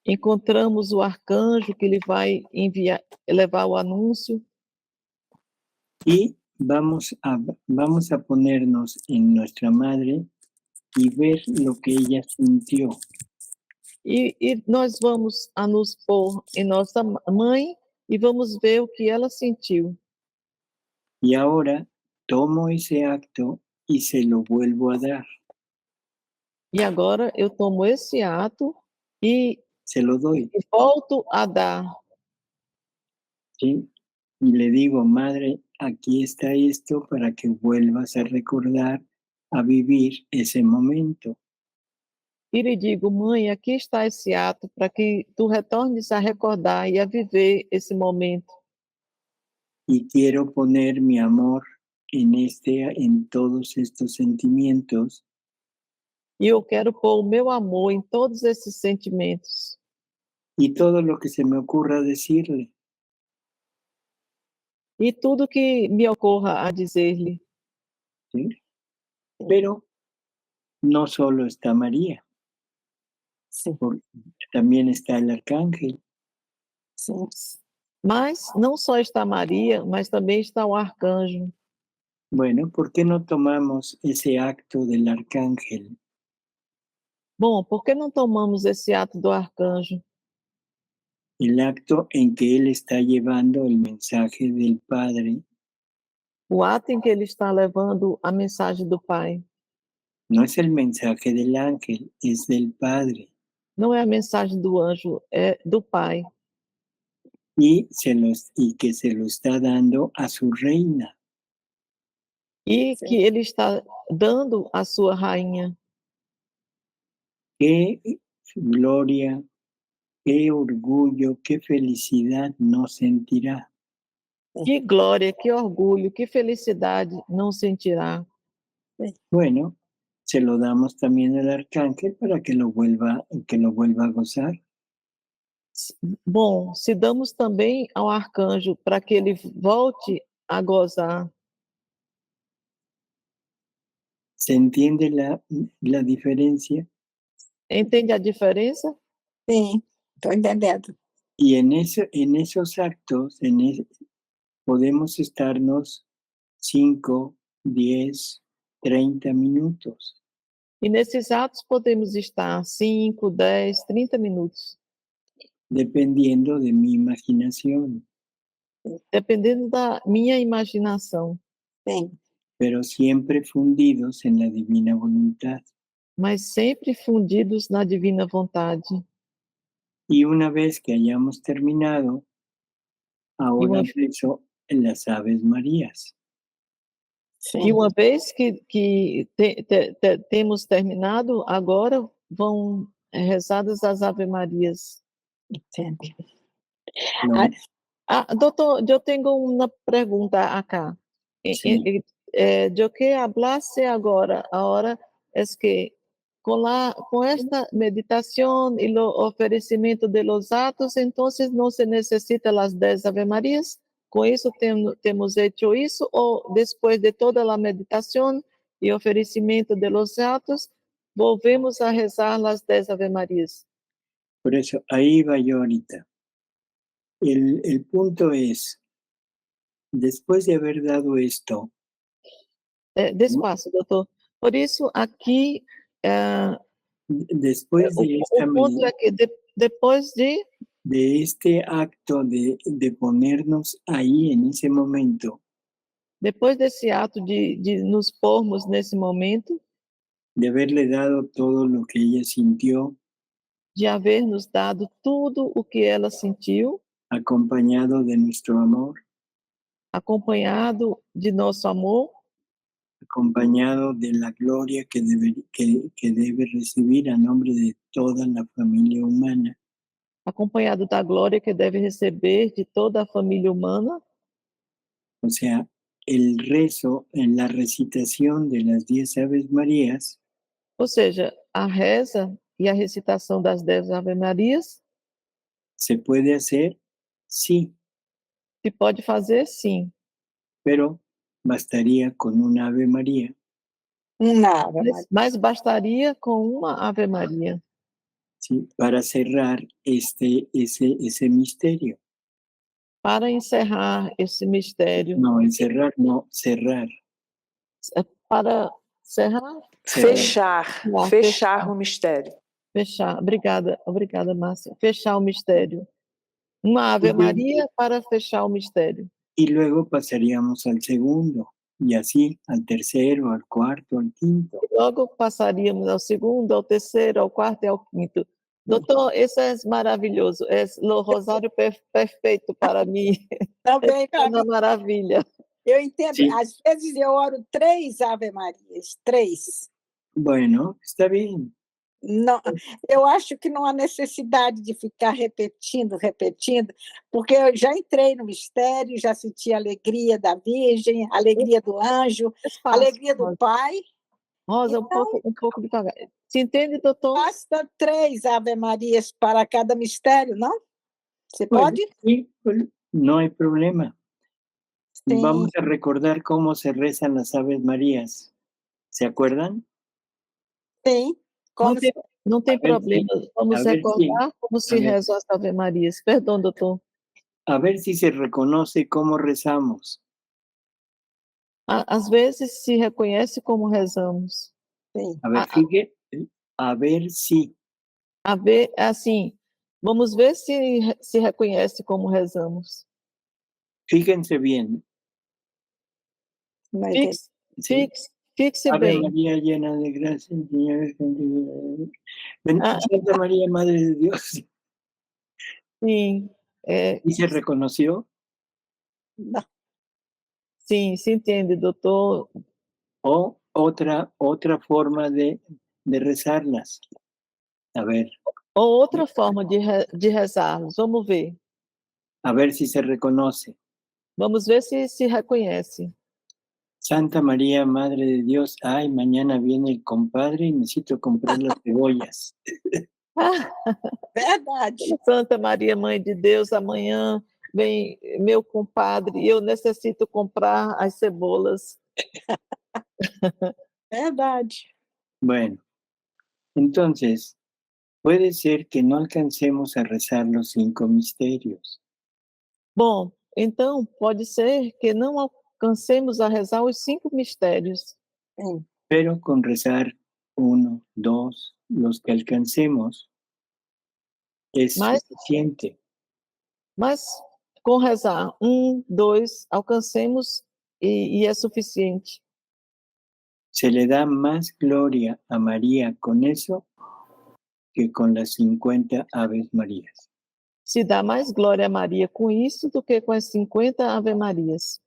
encontramos o arcanjo que ele vai levar o anúncio y vamos a ponernos en nuestra Madre y ver lo que ella sintió. e nós vamos a nos pôr em nossa mãe e vamos ver o que ela sentiu. Y ahora tomo ese acto y se lo vuelvo a dar. E agora eu tomo esse ato e Se lo doy, volto a dar. ¿sí? Y le digo, Madre, aquí está esto para que vuelvas a recordar, a vivir ese momento. E lhe digo, mãe, aqui está esse ato para que tu retornes a recordar e a viver esse momento. Y quiero poner mi amor en todos estos sentimientos E eu quero pôr o meu amor em todos esses sentimentos. y todo lo que se me ocurra decirle. E tudo que me ocorra a dizer-lhe. ¿Sí? Pero no solo está María, Sim, también está el Arcángel. sim. Mas não só está Maria, mas também está o arcanjo. Bueno, ¿por qué no tomamos ese acto del Arcángel? Bom, por que não tomamos esse ato do arcanjo? El acto en que él está llevando el mensaje del Padre. O ato em que ele está levando a mensagem do Pai. No es el mensaje del ángel, es del Padre. Não é a mensagem do anjo, é do Pai. Y que se lo está dando a su reina. E que ele está dando à sua rainha. qué gloria, qué orgullo, qué felicidad no sentirá. Que glória, que orgulho, que felicidade não sentirá. Bueno, se lo damos también al arcángel para que lo vuelva a gozar. Bom, se damos também ao arcanjo para que ele volte a gozar. ¿Se entiende la diferencia? Entende a diferença? Sim, estou entendendo. Y en esos actos, podemos estarnos 5, 10, 30 minutos, E nesses atos podemos estar 5, 10, 30 minutos, dependiendo de mi imaginación, dependendo da minha imaginação, Sim, pero siempre fundidos en la divina voluntad. mas sempre fundidos na divina vontade. Y una vez que hayamos terminado, ahora uma- rezo en las Aves Marías. sim. E uma vez que temos terminado, agora vão rezadas as Ave Marias. Entende. Lo- Doutor, eu tenho uma pergunta acá. Sí. Eu que hablasse agora, ahora es que com esta meditação e o oferecimento de los atos, então não se necessita as 10 Ave Marias? Com isso temos hecho isso? Ou depois de toda a meditação e oferecimento de los atos, volvemos a rezar as 10 Ave Marias? Por eso, ahí va yo ahorita. El punto es, después de haber dado esto, Despacio, doutor. Por isso, aqui, después de esta o ponto é que depois de este acto de ponernos ahí en ese momento, depois desse ato de nos pormos nesse momento, de haberle dado todo lo que ella sintió, de haver nos dado tudo o que ela sentiu, acompañado de nuestro amor, acompanhado de nosso amor, acompañado de la gloria que debe recibir a nombre de toda la familia humana, acompanhado da glória que deve receber de toda a família humana, o sea, el rezo en la recitación de las 10 Aves Marías ou seja, a reza e a recitação das 10 Ave Marias, se puede hacer, sí, se pode fazer sim, pero bastaría con una Ave María Uma Ave Maria. mas bastaria com uma Ave Maria ¿sí? Para cerrar ese misterio. para encerrar esse mistério. No, encerrar, no, cerrar. Para encerrar, Fechar o mistério. fechar. Obrigada, Márcia. Fechar o mistério. Uma Ave Uhum. Maria para fechar o mistério. Y luego pasaríamos al segundo, y así al tercero, al cuarto, al quinto. Logo passaríamos ao segundo, ao terceiro, ao quarto e ao quinto. Doutor, isso é maravilhoso. É o rosário perfeito para mim. Também É para uma mim. maravilha. Eu entendo. Sim. Às vezes eu oro 3 Ave Marias, 3. Bueno, está bien. Não, eu acho que não há necessidade de ficar repetindo, porque eu já entrei no mistério, já senti a alegria da Virgem, a alegria do anjo, a Espaço, alegria do Rosa. Pai. Rosa, um pouco devagar. Se entende, doutor? Basta 3 Ave Marias para cada mistério, não? Você Bueno, pode? sí, pues, no hay problema. Sim. Vamos a recordar cómo se rezan las Aves Marías. ¿Se acuerdan? Sim. Como Não tem A ver problema. Vamos a ver recordar como se a ver. rezam as Ave Marias. Perdão, doutor. A ver si se reconoce cómo rezamos. Às vezes se reconhece como rezamos. Sim. A ver, a ver si. A ver, assim, vamos ver se reconhece como rezamos. Fíjense bien. Não entendi. ¿sí? Fixe Ave bem. María llena de gracia, el Señor es contigo. Ah. Santa María, Madre de Dios. Sim, ¿Y se reconoció? Não. sim, se entende, doutor. O otra forma de rezarlas. A ver, Ou outra forma de rezarmos, vamos ver. a ver si se reconoce. Vamos ver se reconhece. Santa María, Madre de Dios, ay, mañana viene el compadre y necesito comprar las cebollas. Verdade. Santa Maria, Mãe de Deus, amanhã vem meu compadre e eu necessito comprar as cebolas. Verdade. Bueno, entonces, puede ser que no alcancemos a rezar los 5 misterios, Bom, então pode ser que não alcancemos a rezar os 5 mistérios, Sim. pero con rezar 1, 2, los que alcancemos, es Mas- suficiente. mas com rezar 1, 2, alcancemos e é suficiente. Se le da más gloria a María con eso que con las 50 Aves Marías. Se dá mais glória a Maria com isso do que com as 50 Ave Marias.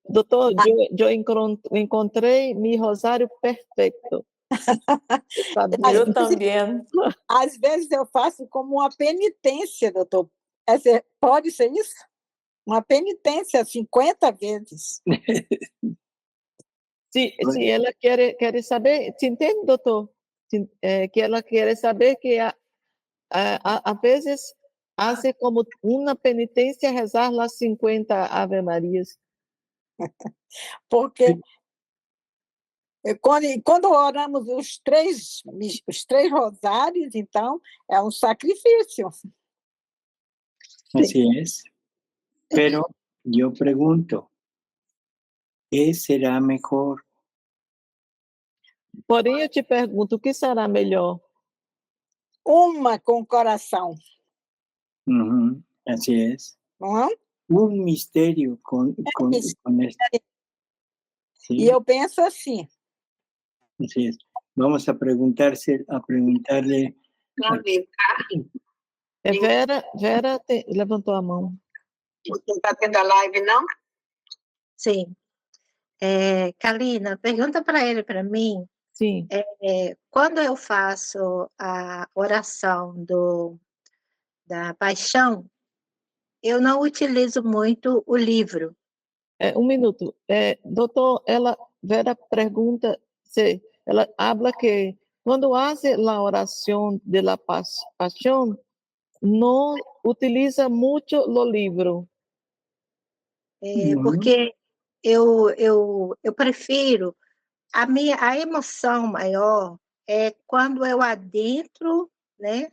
Doutor, eu encontrei meu rosário perfeito. Sabia? Eu também. Às vezes eu faço como uma penitência, doutor. Pode ser isso? Uma penitência 50 vezes. Se ela quer saber, se entende, doutor? Que ela quer saber que a vezes hace como uma penitência rezar las 50 Ave Marias. Porque quando oramos os três rosários, então, é um sacrifício. Así es. Pero yo pregunto, ¿qué será mejor? Porém, eu te pergunto, o que será melhor? Uma com o coração, Ujú, así es. não é? Un misterio con este. Sí, E eu penso assim, así es. Vamos a preguntarle. Vera levantou a mão. Não está tendo a live, não? Sim. Kalina, pergunta para ele, para mim, Sim. quando eu faço a oração da paixão, eu não utilizo muito o livro. Um minuto. Doutor, Vera pergunta, ela habla que quando hace a oração de la paixão, não utiliza muito o livro. Porque eu prefiro, a emoção maior é quando eu adentro, né,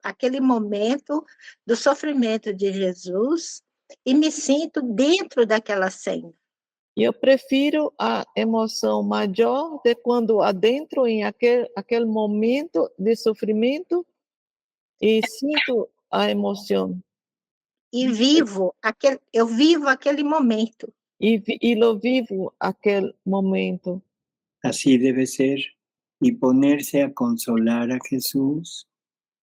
aquele momento do sofrimento de Jesus e me sinto dentro daquela cena. Eu prefiro a emoção maior de quando adentro em aquele momento de sofrimento e sinto a emoção. E eu vivo aquele momento. E lo vivo aquele momento. Así debe ser. Y ponerse a consolar a Jesús,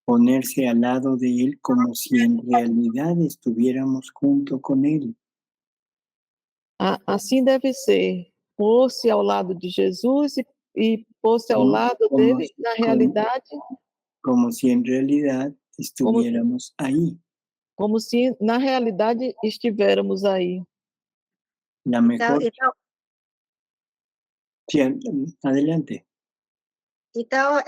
ponerse al lado de Él como si en realidad estuviéramos junto con Él. Assim deve ser. Pôr-se ao lado de Jesus e pôr-se ao lado dele na realidade. Como si en realidad estuviéramos ahí. Como se na realidade estivéssemos aí. La mejor. Então, Sí, adelante. Então,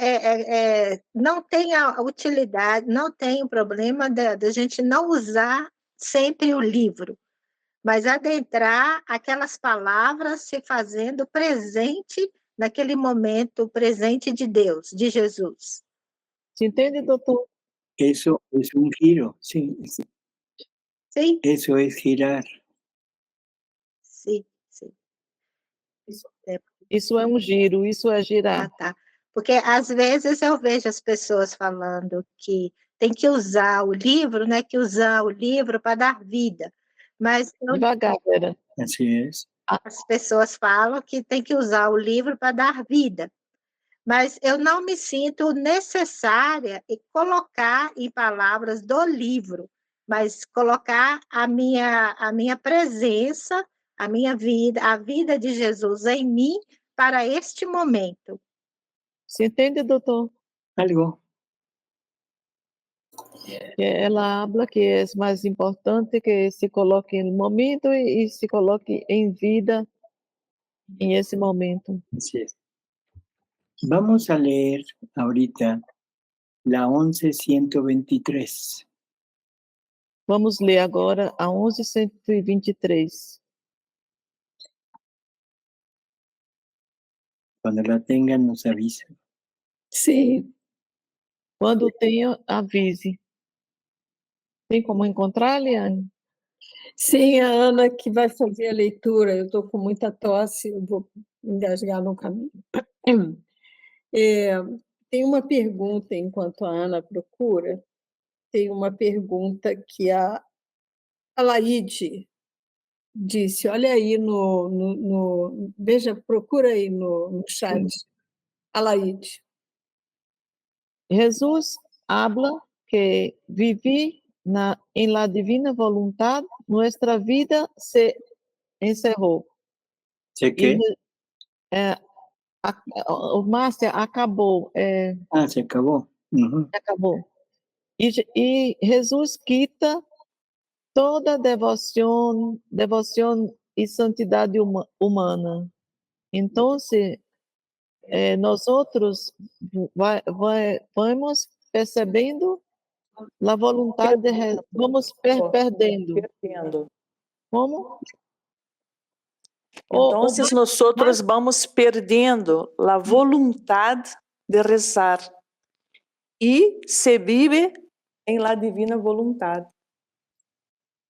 não tem a utilidade, não tem o problema da gente não usar sempre o livro, mas adentrar aquelas palavras se fazendo presente naquele momento, presente de Deus, de Jesus. Se entende, doutor? Eso es un giro, sí. Sim? Eso es girar. Sim. Isso é um giro, isso é girar. Tá. Porque às vezes eu vejo as pessoas falando que tem que usar o livro, né? Que usar o livro para dar vida. Mas Devagar, Vera. Así es. As pessoas falam que tem que usar o livro para dar vida. Mas eu não me sinto necessária em colocar em palavras do livro, mas colocar a minha presença, a minha vida, a vida de Jesus em mim para este momento. Se entende, doutor? algo. Que ela habla que é mais importante que se coloque no momento e se coloque em vida em esse momento. Así es. Vamos a leer ahorita la 11.123. Vamos ler agora a 11.123. Cuando la tengan, nos avisan. Sim, Quando tenha, avise. Tem como encontrar, Liane? sim, a Ana que vai fazer a leitura. Eu estou com muita tosse, eu vou engasgar no caminho. Tem uma pergunta, enquanto a Ana procura, tem uma pergunta que a Laide disse, olha aí veja, procura aí no chat, a Laide. Jesus habla que vivir en la divina voluntad, nuestra vida se encerrou. ¿Sé qué? O Márcia acabou. Se acabó. Ujú. Acabou. E Jesus quita toda devoção e santidade humana. Então, nós outros vamos percebendo a vontade de Jesus, vamos perdendo. Como? Entonces nosotros vamos perdiendo la voluntad de rezar y se vive en la divina voluntad.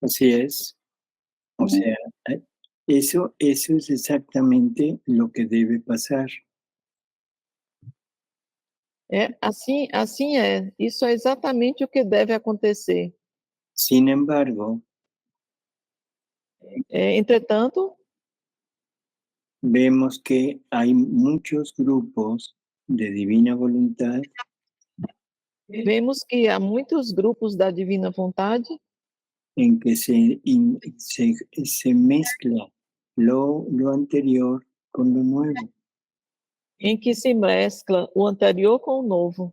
Así es. O sea, eso es exactamente lo que debe pasar. Assim é. Isso é exatamente o que deve acontecer. Sin embargo, Entretanto, vemos que hay muchos grupos de divina voluntad vemos que há muitos grupos da divina vontade en que se mezcla lo anterior con lo nuevo. em que se mescla o anterior com o novo.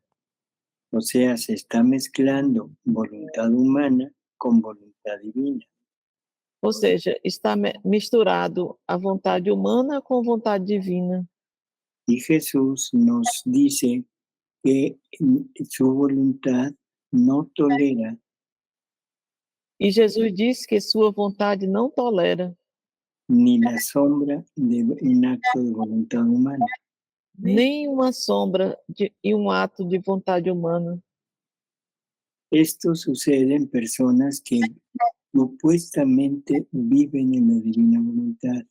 O sea, se está mezclando voluntad humana con voluntad divina. Ou seja, está misturado a vontade humana com vontade divina. Y Jesús nos dice que su voluntad no tolera E Jesus diz que sua vontade não tolera ni la sombra de un acto de voluntad humana. nem uma sombra e um ato de vontade humana. Esto sucede en personas que supuestamente viven en la divina voluntad.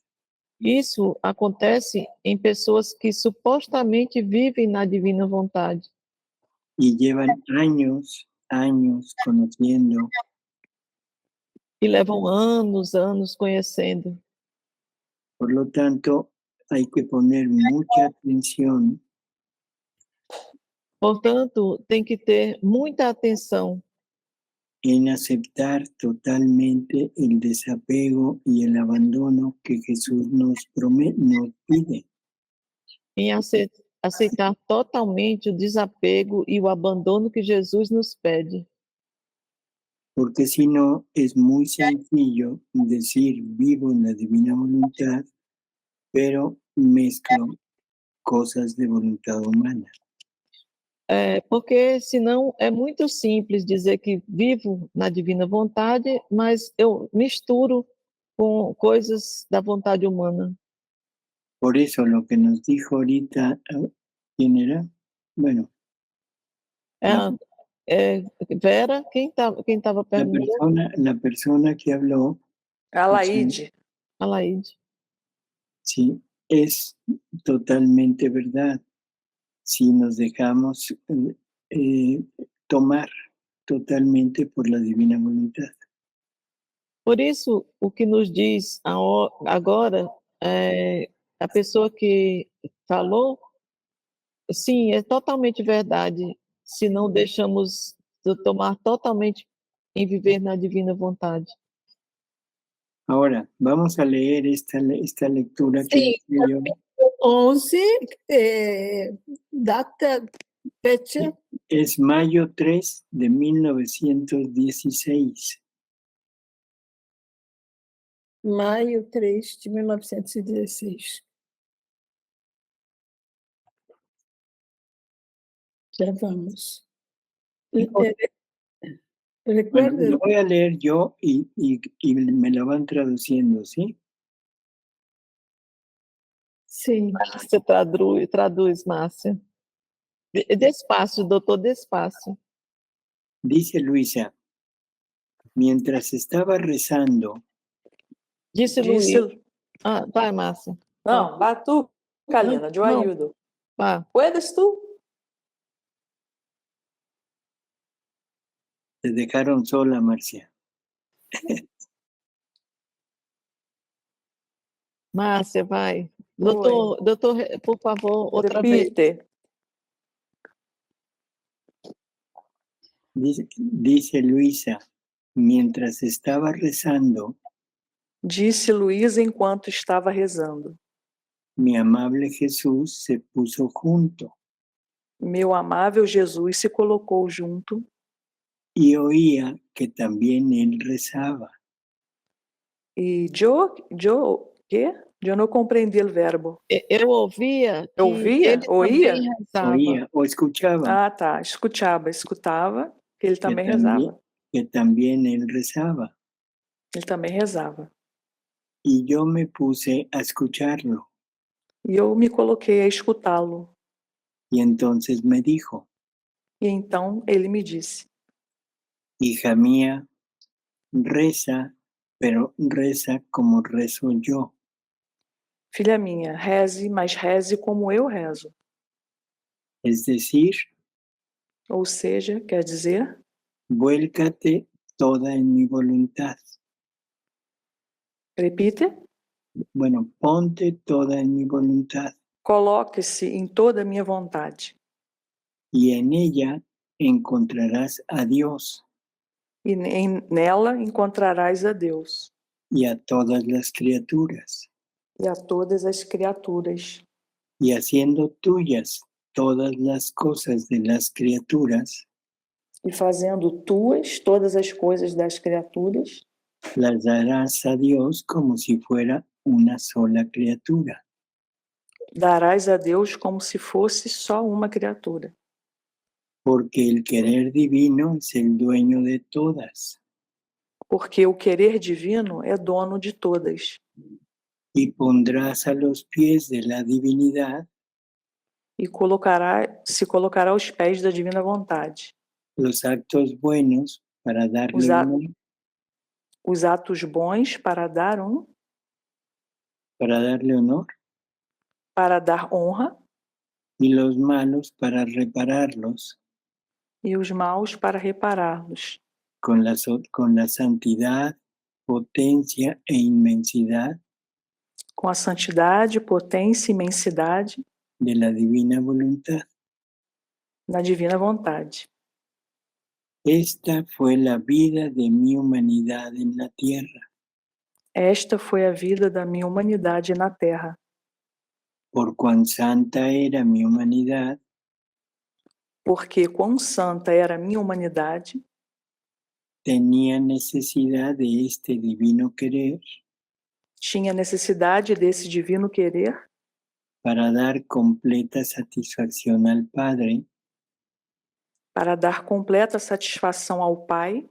Isso acontece em pessoas que supostamente vivem na divina vontade. Y llevan años conociendo. E levam anos conhecendo. Por lo tanto, hay que poner mucha atención. Portanto, tem que ter muita atenção En aceptar totalmente el desapego y el abandono que Jesús nos pide. em aceitar totalmente o desapego e o abandono que Jesus nos pede. Porque si no, es muy sencillo decir vivo en la divina voluntad, pero mezclo cosas de voluntad humana. Porque senão é muito simples dizer que vivo na divina vontade, mas eu misturo com coisas da vontade humana. Por eso lo que nos dijo ahorita, ¿quién era? Bueno. Vera, quem estava perguntando? La persona que habló. A Laide. A Laide. Sí, es totalmente verdad. Si nos dejamos tomar totalmente por la divina voluntad. Por isso, o que nos diz agora, a pessoa que falou, sim, é totalmente verdade, se não deixamos de tomar totalmente em viver na divina vontade. Ahora, vamos a leer esta lectura que yo. 11, data Fecha Es mayo 3 de 1916. Maio 3 de 1916. Já vamos. Bueno, Recuerda, lo voy a leer yo y me lo van traduciendo, ¿sí? sim, Márcia traduz, Márcia. Despacio, doutor, despacio. Dice Luisa, mientras estaba rezando, Disse Disse. Luiz. Ah, vai, Márcia. Não, vá tu, Kalina, eu não. ajudo. Vá. ¿Puedes tú? te dejaron sola, Marcia. Márcia, vai. Doutor, por favor, outra vez. Repite. Dice Luisa, mientras estaba rezando, Disse Luiz enquanto estava rezando. mi amable Jesús se puso junto Meu amável Jesus se colocou junto y oía que también él rezaba. e ¿quê? Eu não compreendi o verbo. Eu ouvia que Ouvia? ele Oía? também rezava. Oía o escuchaba Ah, tá. Escutava que ele também que rezava. también él rezaba. Ele também rezava. Y yo me puse a escucharlo. E eu me coloquei a escutá-lo. Y entonces me dijo, E então ele me disse: hija mía, reza, pero reza como rezo yo. Filha minha, reze, mas reze como eu rezo. Es decir, Ou seja, quer dizer, vuélcate toda en mi voluntad. repite, Bueno, ponte toda en mi voluntad coloque-se em toda a minha vontade. y en ella encontrarás a Dios E nela encontrarás a Deus y a todas las criaturas. e a todas as criaturas. Y haciendo tuyas todas las cosas de las criaturas, E fazendo tuas todas as coisas das criaturas, las darás a Dios como si fuera una sola criatura. darás a Deus como se fosse só uma criatura. Porque el querer divino es el dueño de todas. Porque o querer divino é dono de todas. Y pondrás a los pies de la divinidad E se colocará aos pés da divina vontade. los actos buenos para darle honor, Os atos bons para dar para dar honra, honra, y los malos para repararlos e os maus para repará-los, con la santidad, potencia e inmensidad com a santidade, potência e imensidade de la divina voluntad. da divina vontade. Esta fue la vida de mi humanidad en la tierra, Esta foi a vida da minha humanidade na Terra. por cuán santa era mi humanidad, Porque quão santa era a minha humanidade, tenía necesidad de este divino querer tinha necessidade desse divino querer para dar completa satisfacción al Padre para dar completa satisfação ao Pai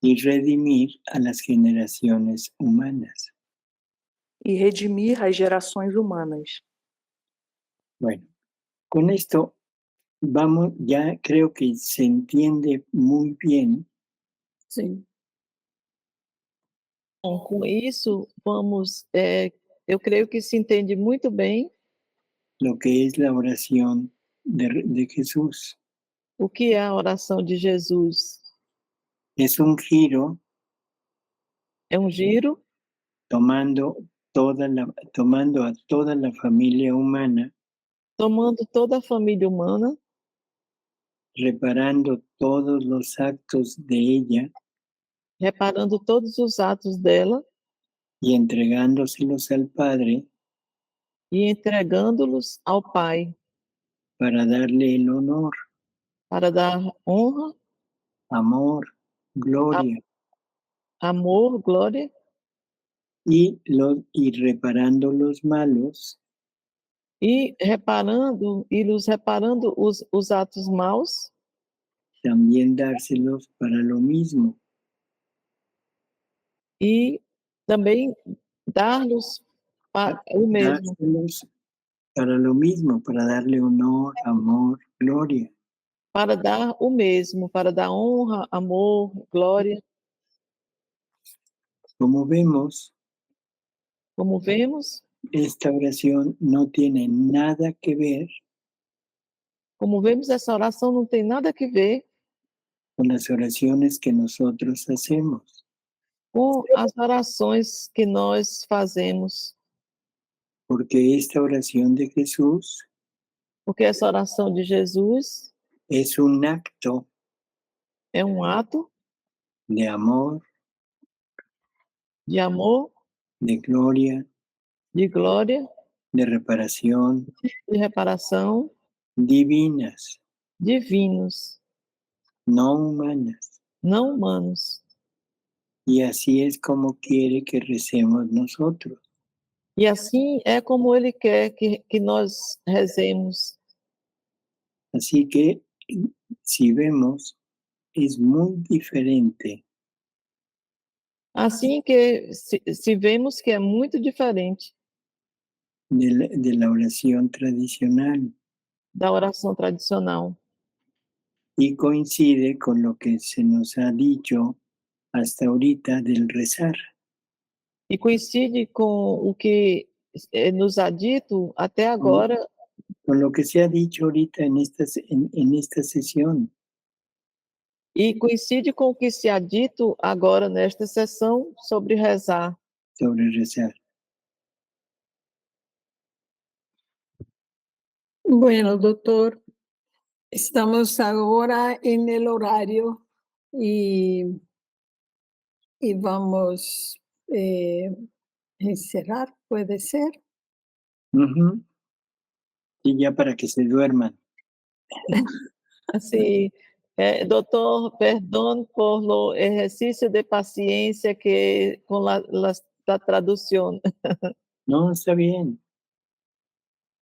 y redimir a las generaciones humanas. e redimir as gerações humanas. Bueno, con esto vamos, ya creo que se entiende muy bien sim. Bom, com isso, vamos. Eu creio que se entende muito bem lo que es la oración de Jesús. o que é a oração de Jesus. Es un giro É um giro tomando a toda la familia humana, tomando toda a família humana, reparando todos los actos de ella reparando todos os atos dela y entregándoselos al Padre e entregando-los ao Pai para darle el honor, para dar honra, amor, gloria amor, glória, y reparando los malos, e los reparando os atos maus, también dárselos para lo mismo, e também dar-los para o mesmo, dárselos para lo mismo, para darle honor, amor, gloria. para dar o mesmo, para dar honra, amor, glória. Como vemos, Como vemos, esta oración no tiene nada que ver essa oração não tem nada a ver con las oraciones que nosotros hacemos. com as orações que nós fazemos, Porque esta oración de Jesús porque essa oração de Jesus es un acto é um ato de amor, de amor, de gloria, de glória, de reparación, de reparação, divinas, divinos, no humanas. não humanos. Y así es como quiere que recemos nosotros. E assim é como Ele quer que nós rezemos. Así que, si vemos, es muy diferente Assim que se vemos que é muito diferente de la oración tradicional da oração tradicional. y coincide con lo que se nos ha dicho hasta ahorita del rezar. E coincide com o que nos ha dito até agora, Con lo que se ha dicho ahorita en esta sesión. e coincide com o que se ha dito agora nesta sessão sobre rezar. Sobre rezar. Bueno, doctor, estamos ahora en el horario y vamos encerrar, ¿puede ser? Uh-huh. Y ya para que se duerman. Assim, doutor, perdão por o exercício de paciência que com la tradução. No, está bien.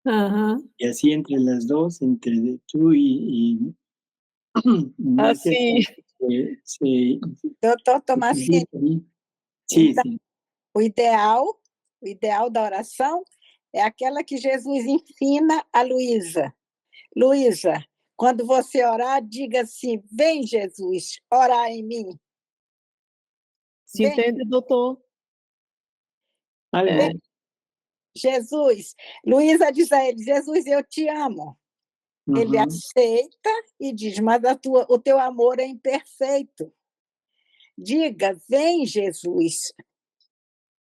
Ajá. Y así entre las dos, entre tú y Marcia, Assim, Doutor Tomasini, sí, então, sí. o ideal da oração é aquela que Jesus ensina a Luísa. Luísa, quando você orar, diga assim: vem, Jesus, orar em mim. se entende, doutor? Algo. Jesus, Luísa diz a ele: Jesus, eu te amo. Ele aceita e diz: mas o teu amor é imperfeito. Diga: vem, Jesus,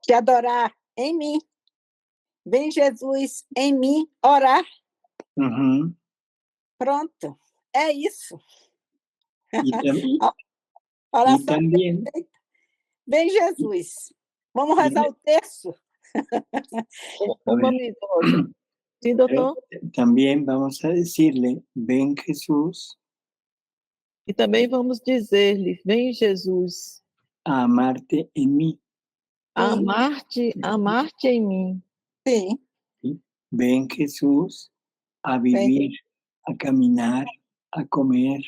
te adorar em mim. Vem, Jesus, em mim, orar. Pronto, é isso. Y también, vem, Jesus. Vamos rezar o terço. Uma minuto. Sim, doutor? También vamos a decirle, ven Jesús. E também vamos dizer-lhe, vem Jesus, a amarte en mí. a amar-te em mim. Sim. Ven Jesús a vivir, a caminar, a comer.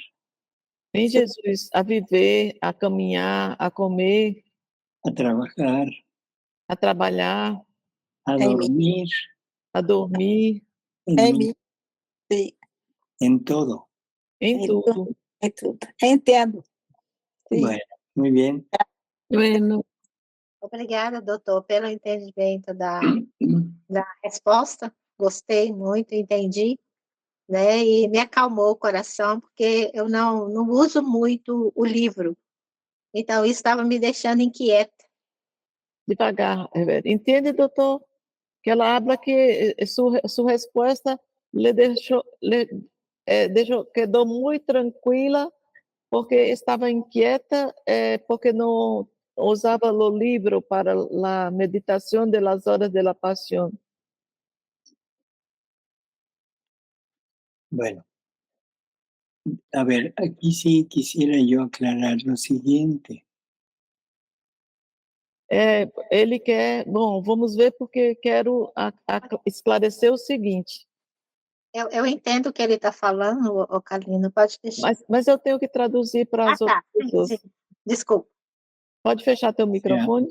Vem Jesus a viver, a caminhar, a comer, a trabajar, a trabalhar, a dormir, em mim. Sim. En todo. Em tudo. Em tudo. Entendo. Sim. Bueno, muy bien. Bueno. Obrigada, doutor, pelo entendimento da resposta. Gostei muito, entendi, né? E me acalmou o coração, porque eu não uso muito o livro. Então, isso estava me deixando inquieta. Devagar, entende, doutor? Que ela habla que sua resposta quedou muito tranquila, porque estava inquieta, porque não usava o livro para a meditação das horas da Paixão. Bueno, a ver, aquí sí quisiera yo aclarar lo siguiente. Ele quer... Bom, vamos ver, porque quero esclarecer o seguinte. Eu entendo o que ele está falando, ô Kalina, pode deixar. Mas eu tenho que traduzir para as outras Sim, pessoas. sim. Desculpa. Pode fechar teu microfone?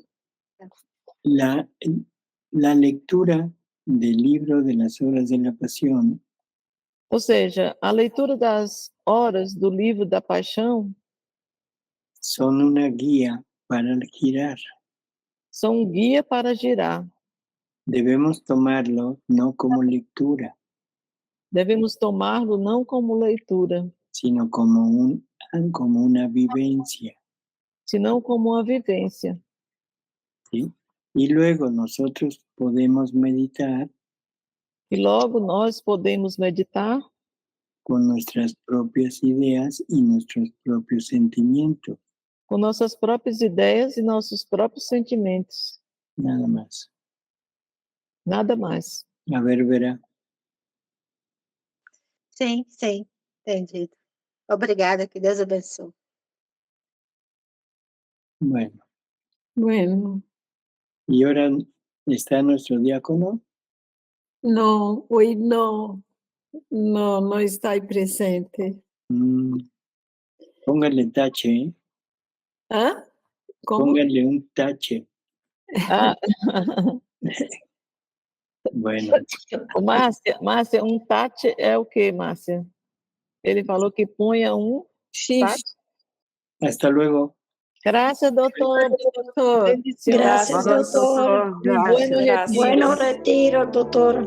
La lectura del libro de las horas de la pasión Ou seja, a leitura das horas do livro da paixão son una guía para girar. são um guia para girar. Debemos tomarlo no como lectura, Devemos tomá-lo não como leitura, sino como una vivencia. senão como uma vivência. ¿Sí? Y luego nosotros podemos meditar E logo nós podemos meditar con nuestras propias ideas y nuestros propios sentimientos, com nossas próprias ideias e nossos próprios sentimentos. nada más. Nada mais. A ver, Vera. Sim, sim, entendido. Obrigada, que Deus abençoe. Bueno, Bueno, y ahora está nuestro diácono. no, hoy no, no está ahí presente. Póngale tache, ¿eh? ¿Ah? ¿Cómo? Póngale un tache. Ah, Bueno, Márcia, um tate é o quê, Márcia? Ele falou que ponha um tate. hasta luego. Graças, doutor. Doutor. Bendiciones. Gracias, doctor. Bueno Gracias. Bueno retiro, doctor.